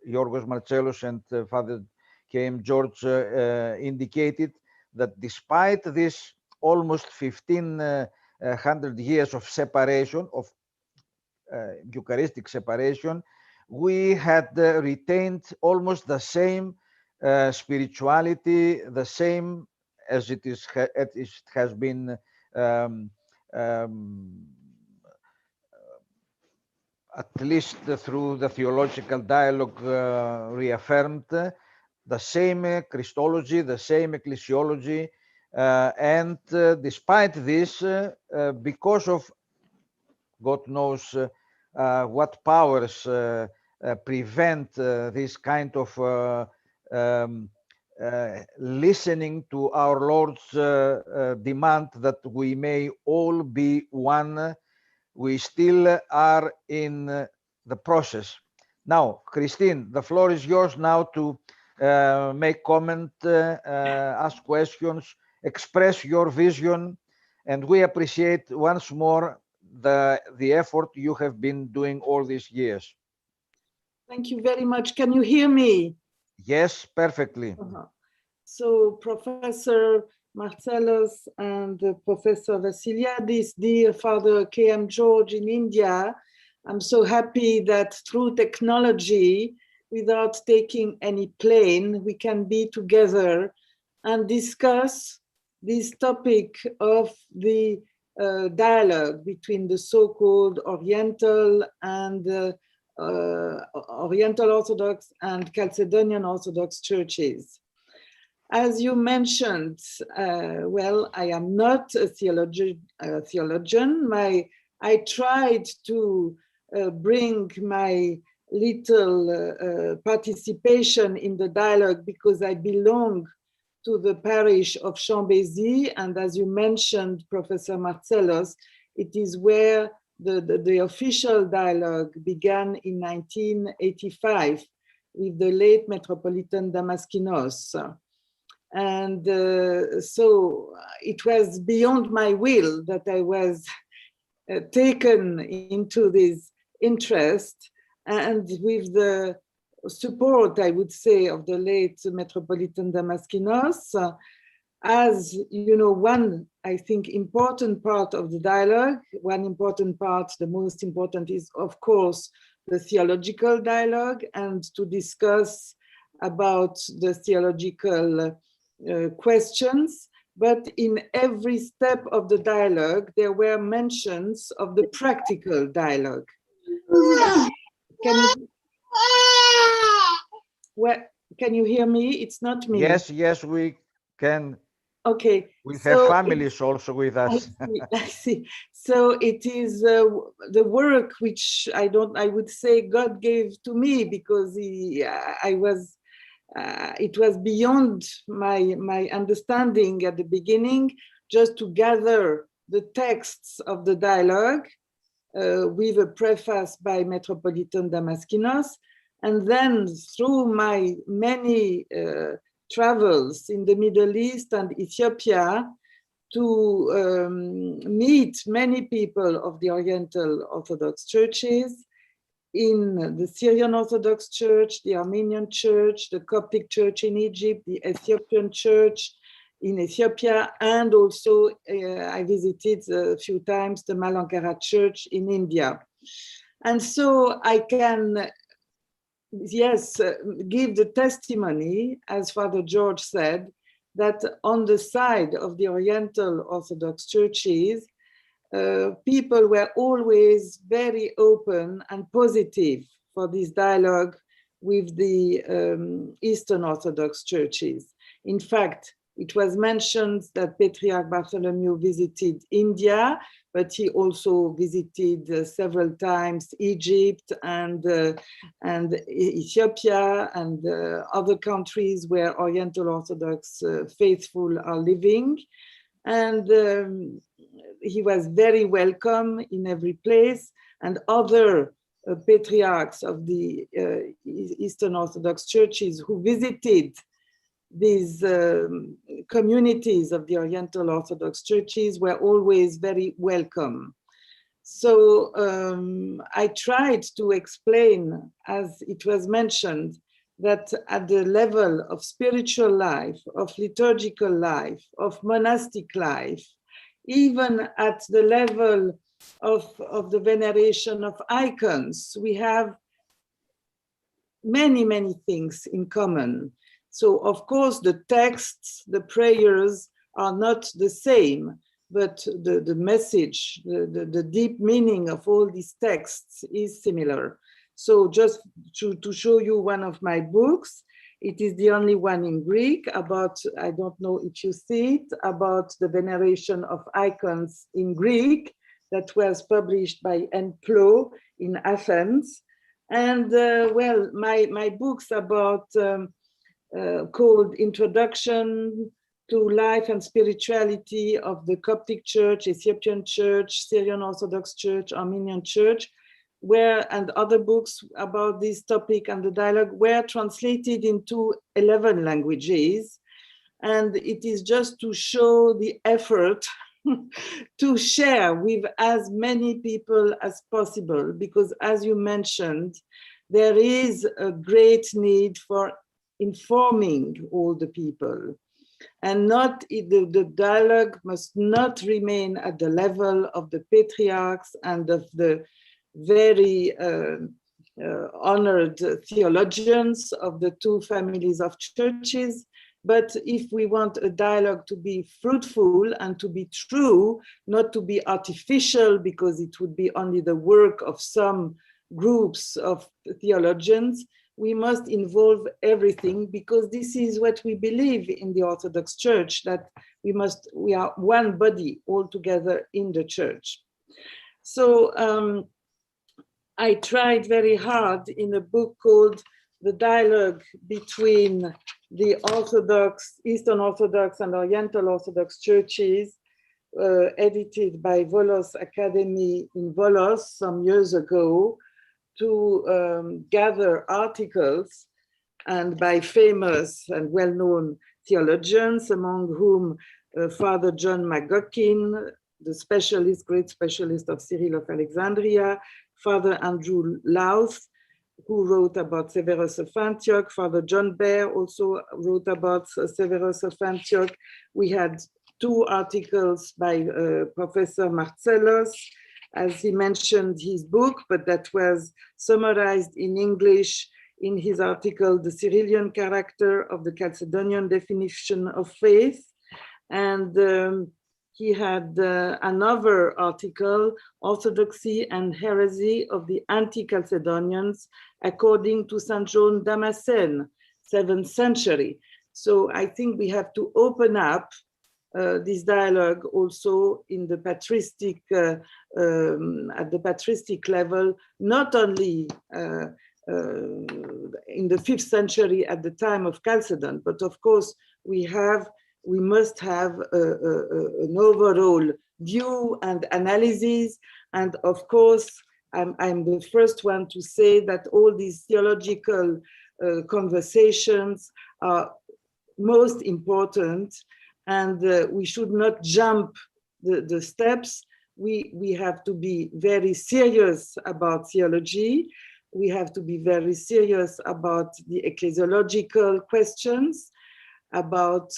[SPEAKER 2] Yorgos Marcellos and Father K.M. George, indicated, that despite this almost 1500 years of separation, of Eucharistic separation, we had retained almost the same spirituality, the same as it has been at least through the theological dialogue reaffirmed, the same Christology, the same ecclesiology, and despite this, because of God knows what powers prevent this kind of listening to our Lord's demand that we may all be one, we still are in the process. Now, Christine, the floor is yours now to make comment, ask questions, express your vision, and we appreciate once more the effort you have been doing all these years.
[SPEAKER 5] Thank you very much. Can you hear me?
[SPEAKER 2] Yes, perfectly.
[SPEAKER 5] So Professor Marcellos and Professor Vassiliadis, dear Father K.M. George in India, I'm so happy that through technology, without taking any plane, we can be together and discuss this topic of the dialogue between the so-called Oriental and Oriental Orthodox and Chalcedonian Orthodox churches. As you mentioned, well, I am not a theologian. I tried to bring my little participation in the dialogue because I belong to the parish of Chambézy, and as you mentioned, Professor Marcellos, it is where the official dialogue began in 1985 with the late Metropolitan Damaskinos. And so it was beyond my will that I was taken into this interest, and with the support, I would say, of the late Metropolitan Damaskinos, as you know, one, I think, important part of the dialogue, one important part, the most important is, of course, the theological dialogue, and to discuss about the theological questions. But in every step of the dialogue, there were mentions of the practical dialogue. Can you hear me? It's not me.
[SPEAKER 2] Yes, yes, we can.
[SPEAKER 5] Okay.
[SPEAKER 2] We have families also with us.
[SPEAKER 5] I see. So it is the work which I would say God gave to me, because it was beyond my understanding at the beginning, just to gather the texts of the dialogue with a preface by Metropolitan Damaskinos, and then through my many travels in the Middle East and Ethiopia to meet many people of the Oriental Orthodox churches, in the Syrian Orthodox Church, the Armenian Church, the Coptic Church in Egypt, the Ethiopian Church in Ethiopia, and also I visited a few times the Malankara Church in India. And so I can, yes, give the testimony, as Father George said, that on the side of the Oriental Orthodox churches, people were always very open and positive for this dialogue with the Eastern Orthodox churches. In fact, it was mentioned that Patriarch Bartholomew visited India, but he also visited several times Egypt and Ethiopia and other countries where Oriental Orthodox faithful are living. And he was very welcome in every place, and other patriarchs of the Eastern Orthodox churches who visited these communities of the Oriental Orthodox churches were always very welcome. So I tried to explain, as it was mentioned, that at the level of spiritual life, of liturgical life, of monastic life, even at the level of the veneration of icons, we have many, many things in common. So of course the texts, the prayers are not the same, but the message, the deep meaning of all these texts is similar. So just to show you one of my books, it is the only one in Greek about, I don't know if you see it, about the veneration of icons in Greek, that was published by N. Plo in Athens. And well, my books about called Introduction to Life and Spirituality of the Coptic Church, Ethiopian Church, Syrian Orthodox Church, Armenian Church, and other books about this topic and the dialogue were translated into 11 languages. And it is just to show the effort to share with as many people as possible, because as you mentioned, there is a great need for informing all the people, and the dialogue must not remain at the level of the patriarchs and of the very honored theologians of the two families of churches. But if we want a dialogue to be fruitful and to be true, not to be artificial, because it would be only the work of some groups of theologians, we must involve everything, because this is what we believe in the Orthodox Church, that we are one body all together in the church. So I tried very hard in a book called The Dialogue Between the Orthodox, Eastern Orthodox and Oriental Orthodox Churches, edited by Volos Academy in Volos some years ago, to gather articles and by famous and well-known theologians, among whom Father John McGuckin, the specialist, great specialist of Cyril of Alexandria, Father Andrew Louth, who wrote about Severus of Antioch, Father John Baer also wrote about Severus of Antioch. We had 2 articles by Professor Marcellus, as he mentioned his book, but that was summarized in English in his article, The Cyrillian Character of the Chalcedonian Definition of Faith. And he had another article, Orthodoxy and Heresy of the Anti-Chalcedonians, according to St. John Damascene, 7th century. So I think we have to open up this dialogue also in the patristic, at the patristic level, not only in the 5th century at the time of Chalcedon, but of course we must have an overall view and analysis. And of course, I'm the first one to say that all these theological conversations are most important, and we should not jump the steps. We have to be very serious about theology. We have to be very serious about the ecclesiological questions, about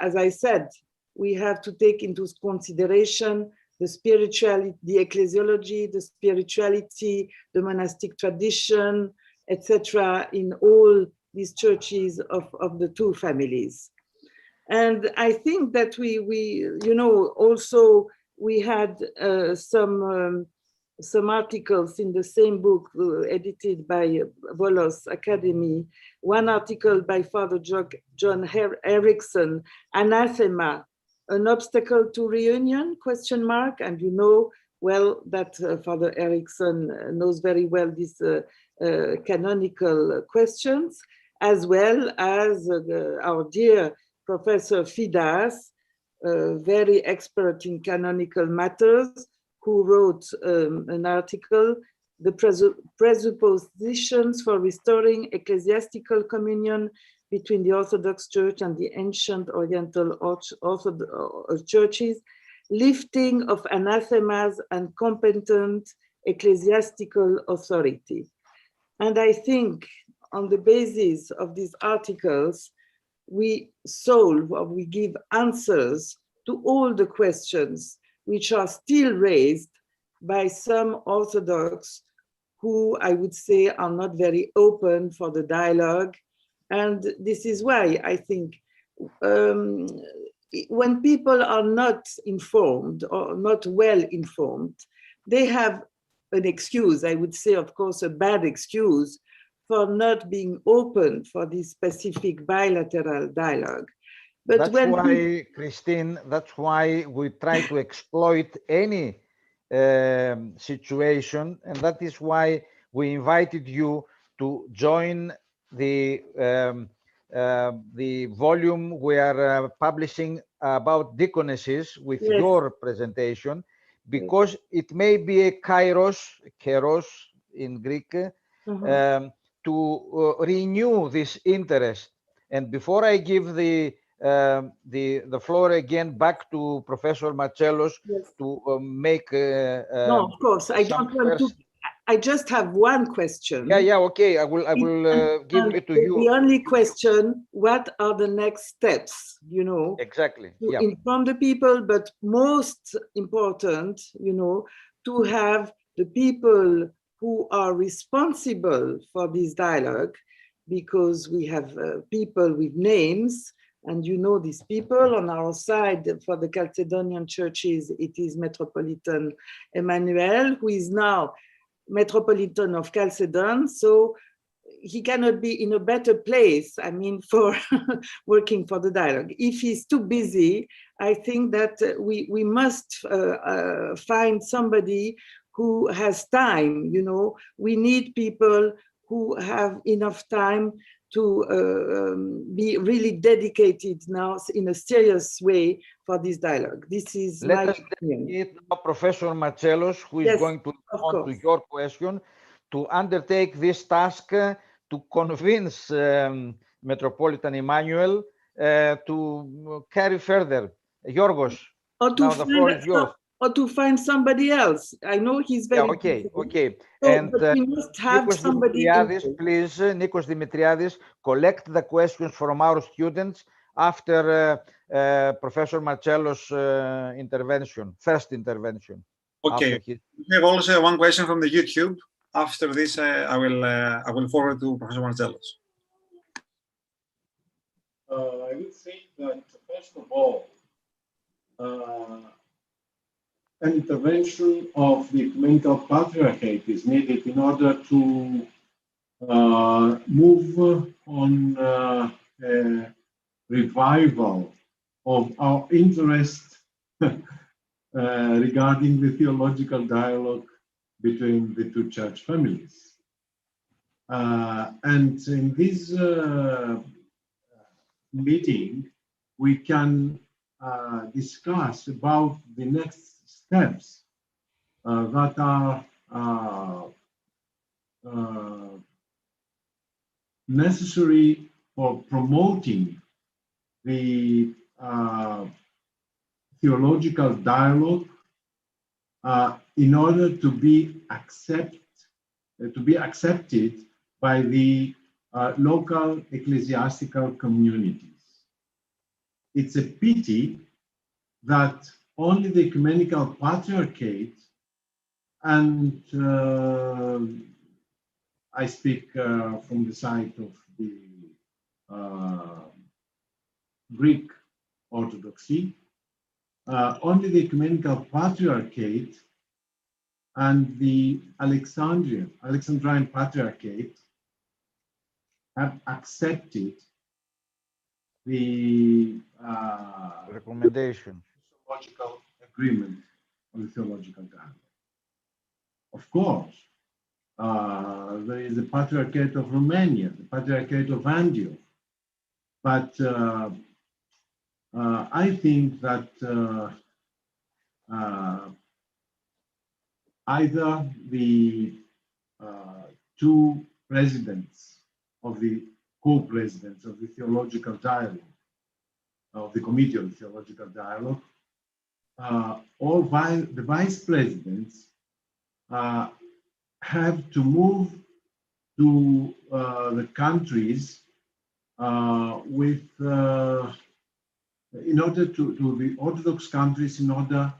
[SPEAKER 5] as I said, we have to take into consideration the spirituality, the ecclesiology, the spirituality, the monastic tradition, etc., in all these churches of the 2 families. And I think that we also we had some articles in the same book edited by Volos Academy. One article by Father John Erickson, Anathema, an obstacle to reunion, ? And you know well that Father Erickson knows very well these canonical questions, as well as our dear Professor Fidas, very expert in canonical matters, who wrote an article, The Presuppositions for Restoring Ecclesiastical Communion between the Orthodox Church and the Ancient Oriental Churches, Lifting of Anathemas and Competent Ecclesiastical Authority. And I think on the basis of these articles, we solve or we give answers to all the questions which are still raised by some Orthodox who I would say are not very open for the dialogue. And this is why I think when people are not informed or not well informed, they have an excuse, I would say, of course, a bad excuse for not being open for this specific bilateral dialogue. But
[SPEAKER 2] that's why, Christine, that's why we try to exploit any situation, and that is why we invited you to join the volume we are publishing about deaconesses with your presentation, because it may be a kairos in Greek, to renew this interest. And before I give the floor again back to Professor Marcellus to make
[SPEAKER 5] no, of course, I don't want to. I just have one question.
[SPEAKER 2] Yeah, okay. I will give it to you.
[SPEAKER 5] The only question: what are the next steps? You know,
[SPEAKER 2] exactly.
[SPEAKER 5] To inform the people, but most important, you know, to have the people who are responsible for this dialogue because we have people with names, and you know these people. On our side, for the Chalcedonian churches, it is Metropolitan Emmanuel, who is now Metropolitan of Chalcedon. So he cannot be in a better place, I mean, for working for the dialogue. If he's too busy, I think that we must find somebody who has time. You know, we need people who have enough time to be really dedicated now in a serious way for this dialogue. This is
[SPEAKER 2] Let
[SPEAKER 5] my
[SPEAKER 2] us
[SPEAKER 5] opinion.
[SPEAKER 2] dedicate now Professor Marcellos, who is
[SPEAKER 5] Yes,
[SPEAKER 2] going to
[SPEAKER 5] of
[SPEAKER 2] respond to
[SPEAKER 5] course.
[SPEAKER 2] your question, to undertake this task to convince Metropolitan Emmanuel to carry further. Yorgos, now the floor is yours.
[SPEAKER 5] Or to find somebody else. I know he's very busy.
[SPEAKER 2] Okay.
[SPEAKER 5] So,
[SPEAKER 2] And
[SPEAKER 5] but we must have
[SPEAKER 2] Nikos
[SPEAKER 5] somebody
[SPEAKER 2] Dimitriadis,
[SPEAKER 5] else.
[SPEAKER 2] please, Nikos Dimitriadis, collect the questions from our students after Professor Marcello's intervention, first intervention.
[SPEAKER 3] Okay. We have also one question from the YouTube. After this, I will forward to Professor Marcellos.
[SPEAKER 1] I would say that first of all, an intervention of the ecumenical patriarchate is needed in order to move on a revival of our interest regarding the theological dialogue between the two church families. And in this meeting, we can discuss about the next steps that are necessary for promoting the theological dialogue in order to be accepted by the local ecclesiastical communities. It's a pity that only the ecumenical patriarchate, and I speak from the side of the Greek Orthodoxy, only the ecumenical patriarchate and the Alexandrine patriarchate have accepted the
[SPEAKER 2] recommendation,
[SPEAKER 1] theological agreement on the theological dialogue. Of course, there is the Patriarchate of Romania, the Patriarchate of Antioch, but I think that either the two presidents of the co-presidents of the theological dialogue, of the Committee of the Theological Dialogue, or the vice presidents have to move to the countries with, in order to the Orthodox countries, in order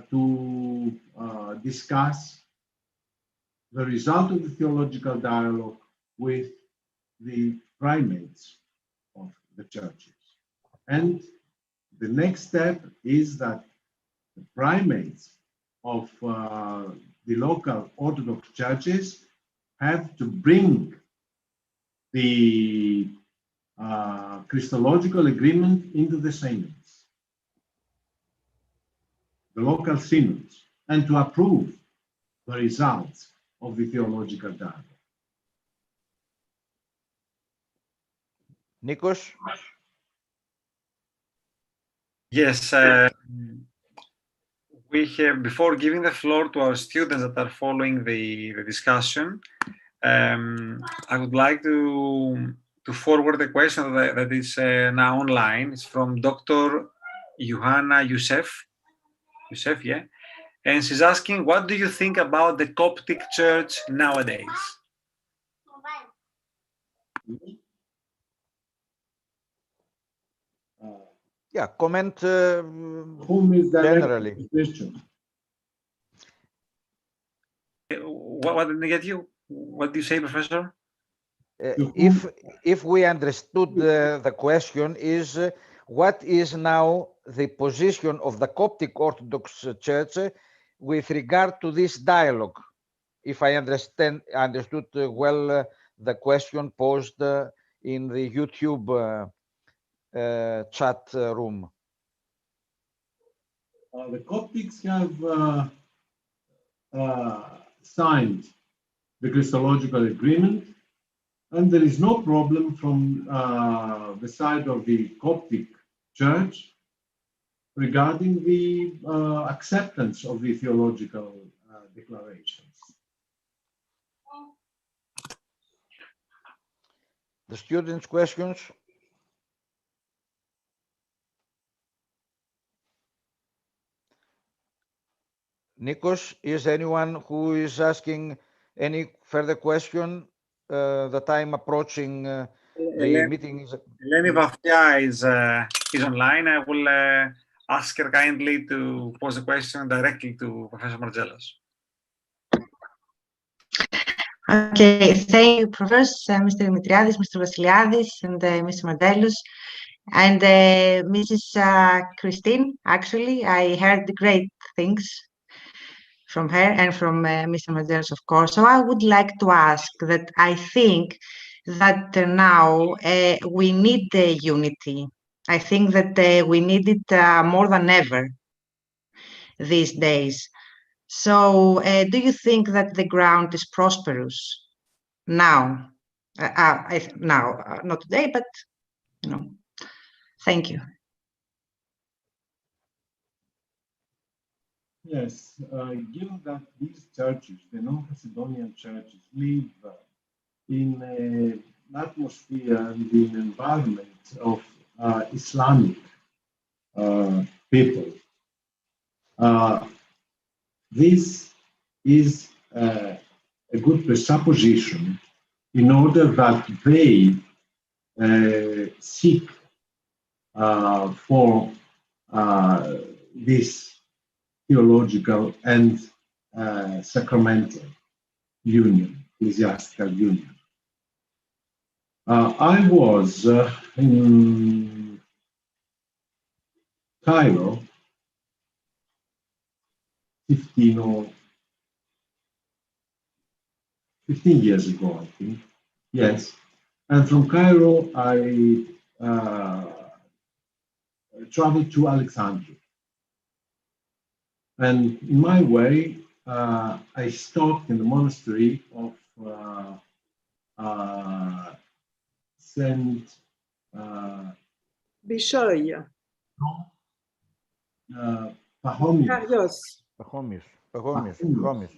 [SPEAKER 1] to discuss the result of the theological dialogue with the primates of the churches. And the next step is that the primates of the local Orthodox churches have to bring the Christological agreement into the synods, the local synods, and to approve the results of the theological dialogue.
[SPEAKER 2] Nikos?
[SPEAKER 3] Yes, we have, before giving the floor to our students that are following the discussion, I would like to forward the question that is now online. It's from Dr. Johanna Youssef, yeah, and she's asking, what do you think about the Coptic Church nowadays?
[SPEAKER 2] Yeah, comment
[SPEAKER 1] Whom is
[SPEAKER 2] generally.
[SPEAKER 1] Christian?
[SPEAKER 3] What did I get you? What do you say, Professor?
[SPEAKER 2] if we understood the question is what is now the position of the Coptic Orthodox Church with regard to this dialogue? If I understood well the question posed in the YouTube chat room.
[SPEAKER 1] The Coptics have signed the Christological agreement, and there is no problem from the side of the Coptic Church regarding the acceptance of the theological declarations.
[SPEAKER 2] The students' questions? Nikos, is anyone who is asking any further question? The time approaching the meeting is...
[SPEAKER 3] Eleni Vafia is online. I will ask her kindly to pose a question directly to Professor Martzelos.
[SPEAKER 6] Okay, thank you, Professor, Mr. Dimitriadis, Mr. Vassiliadis, and Mr. Martzelos. And Mrs. Christine, actually, I heard great things from her and from Mr. Martzelos, of course. So I would like to ask that I think that now we need the unity. I think that we need it more than ever these days. So do you think that the ground is prosperous now? Not today, but, you know, thank you.
[SPEAKER 1] Yes, given that these churches, the non-Macedonian churches, live in an atmosphere and in an environment of Islamic people, this is a good presupposition in order that they seek for this theological and sacramental union, ecclesiastical union. I was in Cairo 15 years ago, I think. Yes. And from Cairo, I traveled to Alexandria. And in my way, I stopped in the monastery of Saint
[SPEAKER 5] Bishoy.
[SPEAKER 1] Pachomius.
[SPEAKER 2] Pachomius.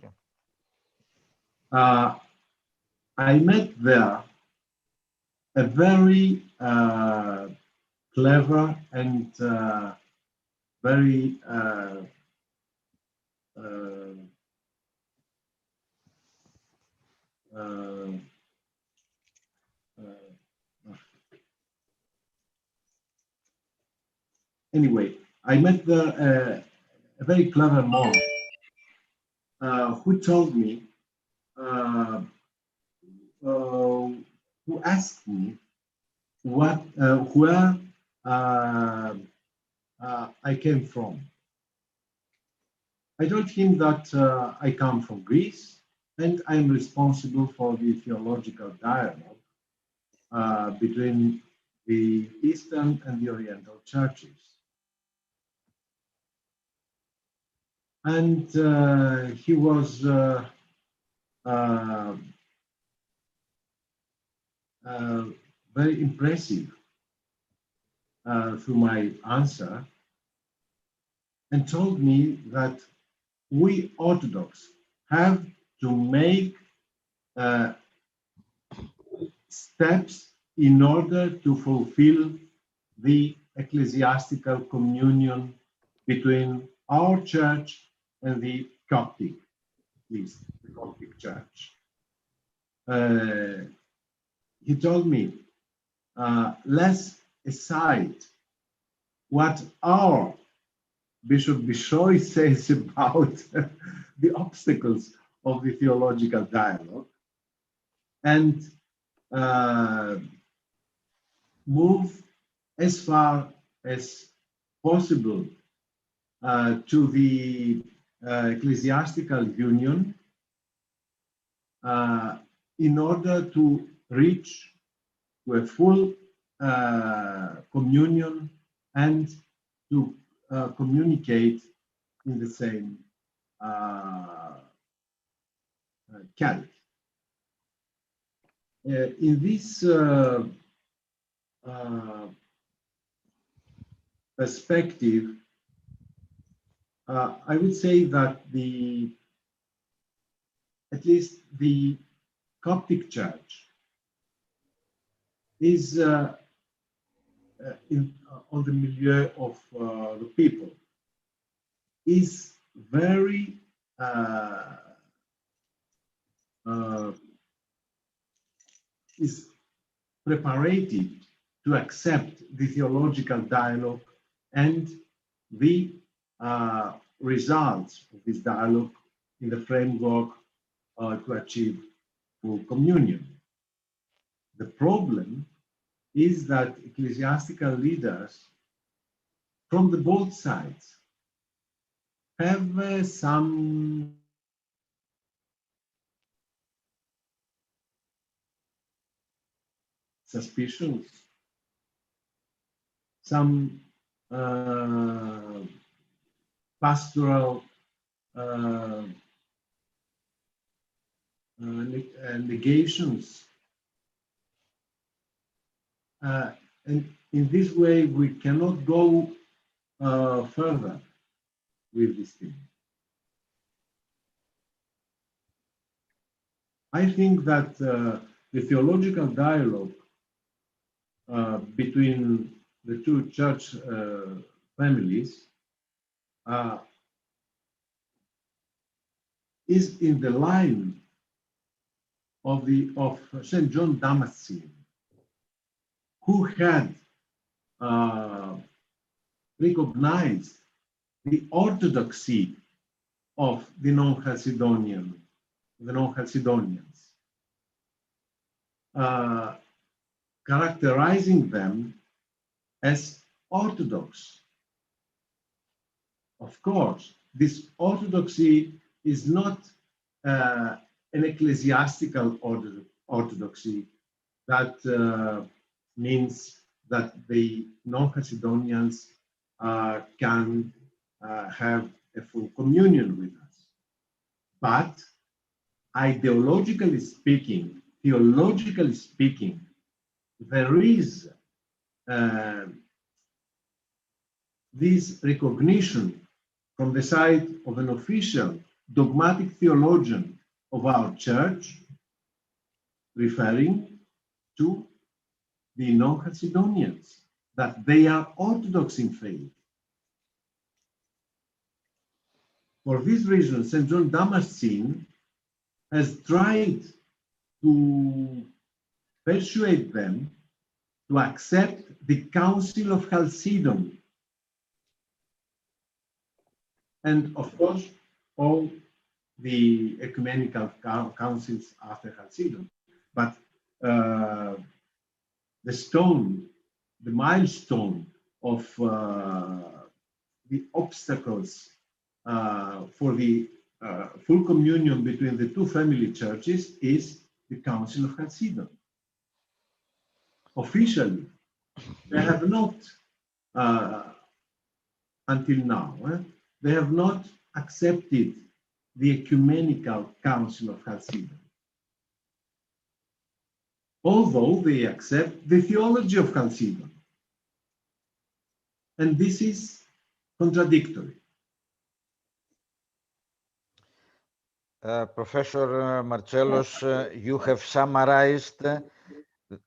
[SPEAKER 1] I met there a very clever and very anyway, I met there a very clever monk who told me, who asked me what, where I came from. I told him that I come from Greece and I'm responsible for the theological dialogue between the Eastern and the Oriental churches. And he was very impressive through my answer, and told me that we Orthodox have to make steps in order to fulfill the ecclesiastical communion between our church and the Coptic, at least the Coptic church. He told me, let's aside what our Bishop Bishoy says about the obstacles of the theological dialogue, and move as far as possible to the ecclesiastical union in order to reach to a full communion and to communicate in the same character. In this perspective, I would say that at least the Coptic Church is on the milieu of the people, is very is preparated to accept the theological dialogue and the results of this dialogue in the framework to achieve full communion. The problem is that ecclesiastical leaders from the both sides have some suspicions, some pastoral negations. And in this way, we cannot go further with this thing. I think that the theological dialogue between the two church families is in the line of St. John Damascene, who had recognized the orthodoxy of the non-Chalcedonians, characterizing them as orthodox. Of course, this orthodoxy is not an ecclesiastical orthodoxy that means that the non-Chalcedonians can have a full communion with us. But ideologically speaking, theologically speaking, there is this recognition from the side of an official dogmatic theologian of our church, referring to the non-Chalcedonians, that they are orthodox in faith. For this reason, St. John Damascene has tried to persuade them to accept the Council of Chalcedon. And of course, all the ecumenical councils after Chalcedon. But the stone, the milestone of the obstacles for the full communion between the two family churches is the Council of Chalcedon. Officially, they have not, until now, they have not accepted the Ecumenical Council of Chalcedon, although they accept the theology of Chalcedon. And this is contradictory.
[SPEAKER 2] Professor Marcellos, you have summarized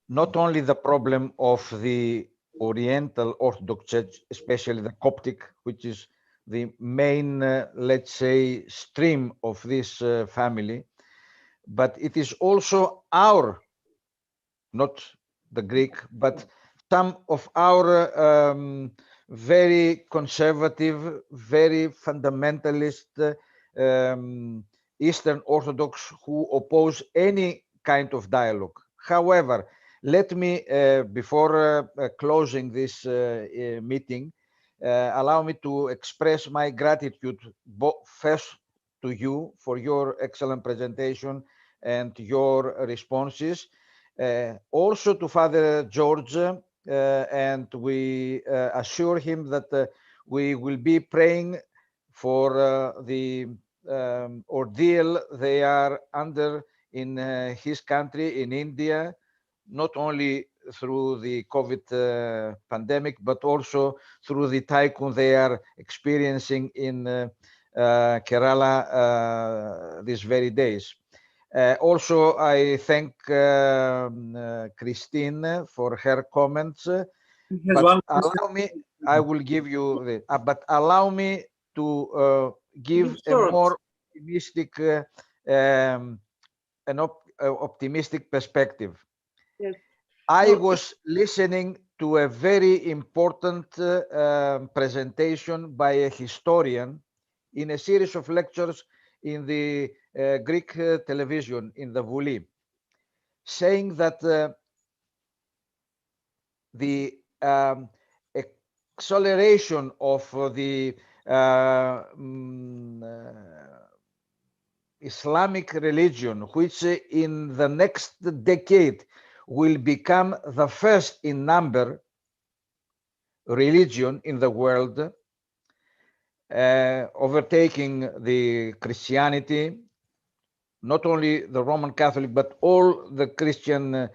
[SPEAKER 2] not only the problem of the Oriental Orthodox Church, especially the Coptic, which is the main, let's say, stream of this family, but it is also our, not the Greek, but some of our very conservative, very fundamentalist Eastern Orthodox who oppose any kind of dialogue. However, let me, before closing this meeting, allow me to express my gratitude first to you for your excellent presentation and your responses. Also to Father George, and we assure him that we will be praying for the ordeal they are under in his country, in India, not only through the COVID pandemic, but also through the typhoon they are experiencing in Kerala these very days. Also, I thank Christine for her comments. But allow me, I will give you the, but allow me to give a more optimistic, optimistic perspective.
[SPEAKER 5] Yes.
[SPEAKER 2] I was listening to a very important presentation by a historian in a series of lectures in the Greek television in the Voulis, saying that the acceleration of the Islamic religion, which in the next decade will become the first in number religion in the world, overtaking the Christianity, not only the Roman Catholic, but all the Christian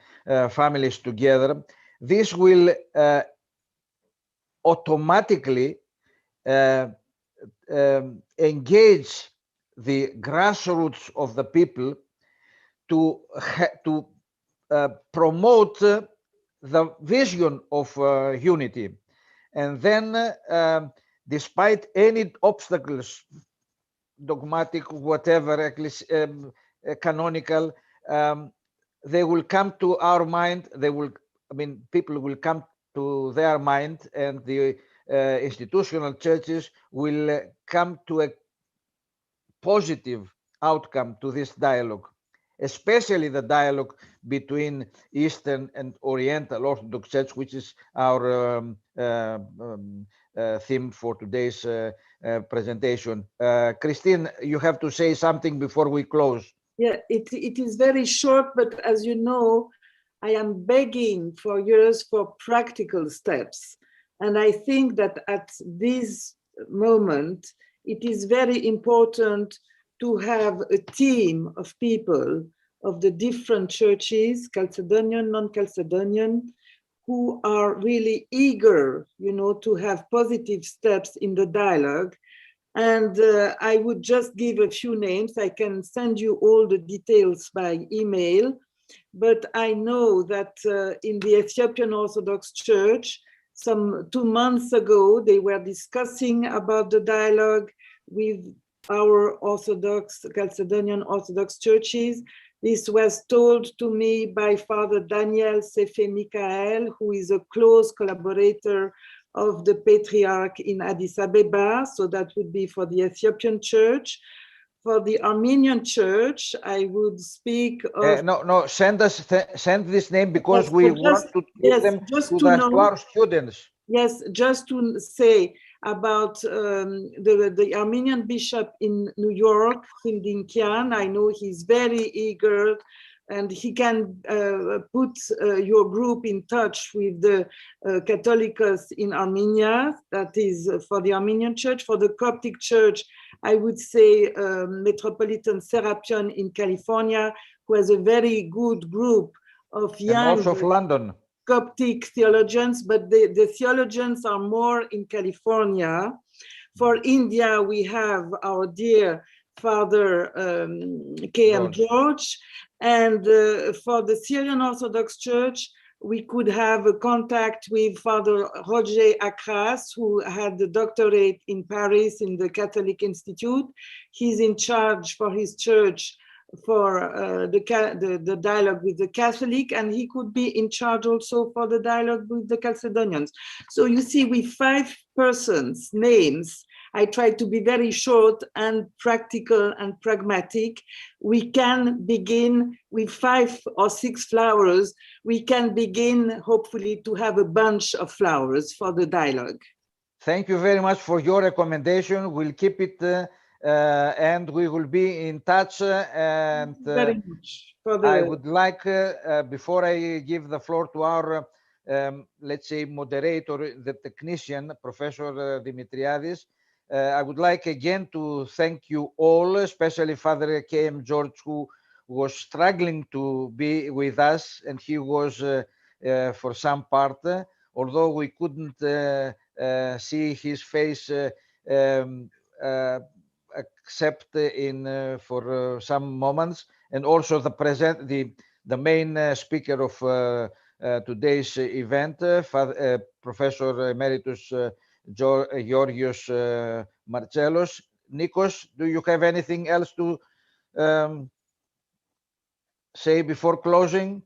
[SPEAKER 2] families together. This will automatically engage the grassroots of the people to promote the vision of unity. And then, despite any obstacles, dogmatic, whatever, canonical, they will come to our mind. They will, I mean, people will come to their mind, and the institutional churches will come to a positive outcome to this dialogue, especially the dialogue between Eastern and Oriental Orthodox Church, which is our theme for today's presentation. Christine, you have to say something before we close.
[SPEAKER 5] Yeah, it is very short, but as you know, I am begging for years for practical steps. And I think that at this moment, it is very important to have a team of people of the different churches, Chalcedonian, non-Chalcedonian, who are really eager, you know, to have positive steps in the dialogue. And I would just give a few names. I can send you all the details by email, but I know that in the Ethiopian Orthodox Church, some 2 months ago, they were discussing about the dialogue with our Orthodox, Chalcedonian Orthodox churches. This was told to me by Father Daniel Sefe Michael, who is a close collaborator of the Patriarch in Addis Ababa. So that would be for the Ethiopian Church. For the Armenian Church, I would speak of...
[SPEAKER 2] No, send this name, because yes, we want to give them to our students.
[SPEAKER 5] Yes, just to say about the Armenian bishop in New York, Khimdinkian. I know he's very eager, and he can put your group in touch with the Catholicos in Armenia. That is for the Armenian Church. For the Coptic Church, I would say Metropolitan Serapion in California, who has a very good group of young...
[SPEAKER 2] And also of London.
[SPEAKER 5] Coptic theologians, but the theologians are more in California. For India, we have our dear Father K.M. George. And for the Syrian Orthodox Church, we could have a contact with Father Roger Akras, who had the doctorate in Paris in the Catholic Institute. He's in charge for his church for the dialogue with the Catholic, and he could be in charge also for the dialogue with the Chalcedonians. So you see, with 5 persons' names, I try to be very short and practical and pragmatic. We can begin with 5 or 6 flowers. We can begin, hopefully, to have a bunch of flowers for the dialogue.
[SPEAKER 2] Thank you very much for your recommendation. We'll keep it and we will be in touch. And
[SPEAKER 5] Very much for the...
[SPEAKER 2] I would like, before I give the floor to our, let's say, moderator, the technician, Professor Dimitriadis, I would like again to thank you all, especially Father K.M. George, who was struggling to be with us, and he was for some part, although we couldn't see his face except in for some moments, and also the main speaker of today's event, Professor Emeritus Georgios Marcellos. Nikos, do you have anything else to say before closing?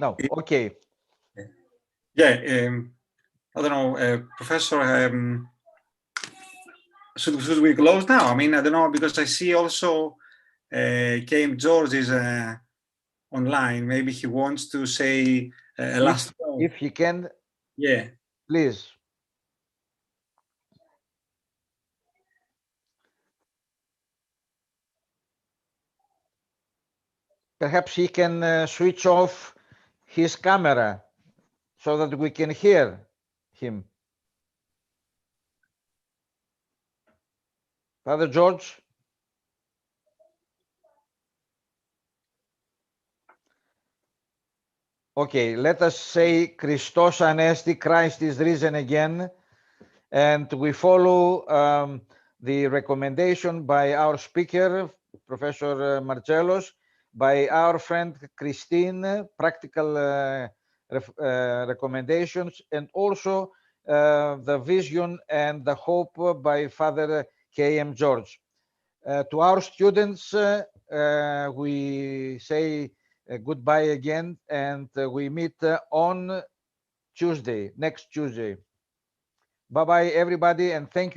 [SPEAKER 2] No, okay.
[SPEAKER 3] Yeah, I don't know, Professor, should we close now? I mean, I don't know, because I see also KM George is online. Maybe he wants to say a last word.
[SPEAKER 2] If he can,
[SPEAKER 3] yeah,
[SPEAKER 2] please. Perhaps he can switch off his camera so that we can hear him. Father George? Okay, let us say Christos Anesti, Christ is risen again. And we follow the recommendation by our speaker, Professor Marcellos, by our friend Christine, practical recommendations, and also the vision and the hope by Father K.M. George. To our students, we say goodbye again, and we meet on Tuesday, next Tuesday. Bye-bye, everybody, and thank you.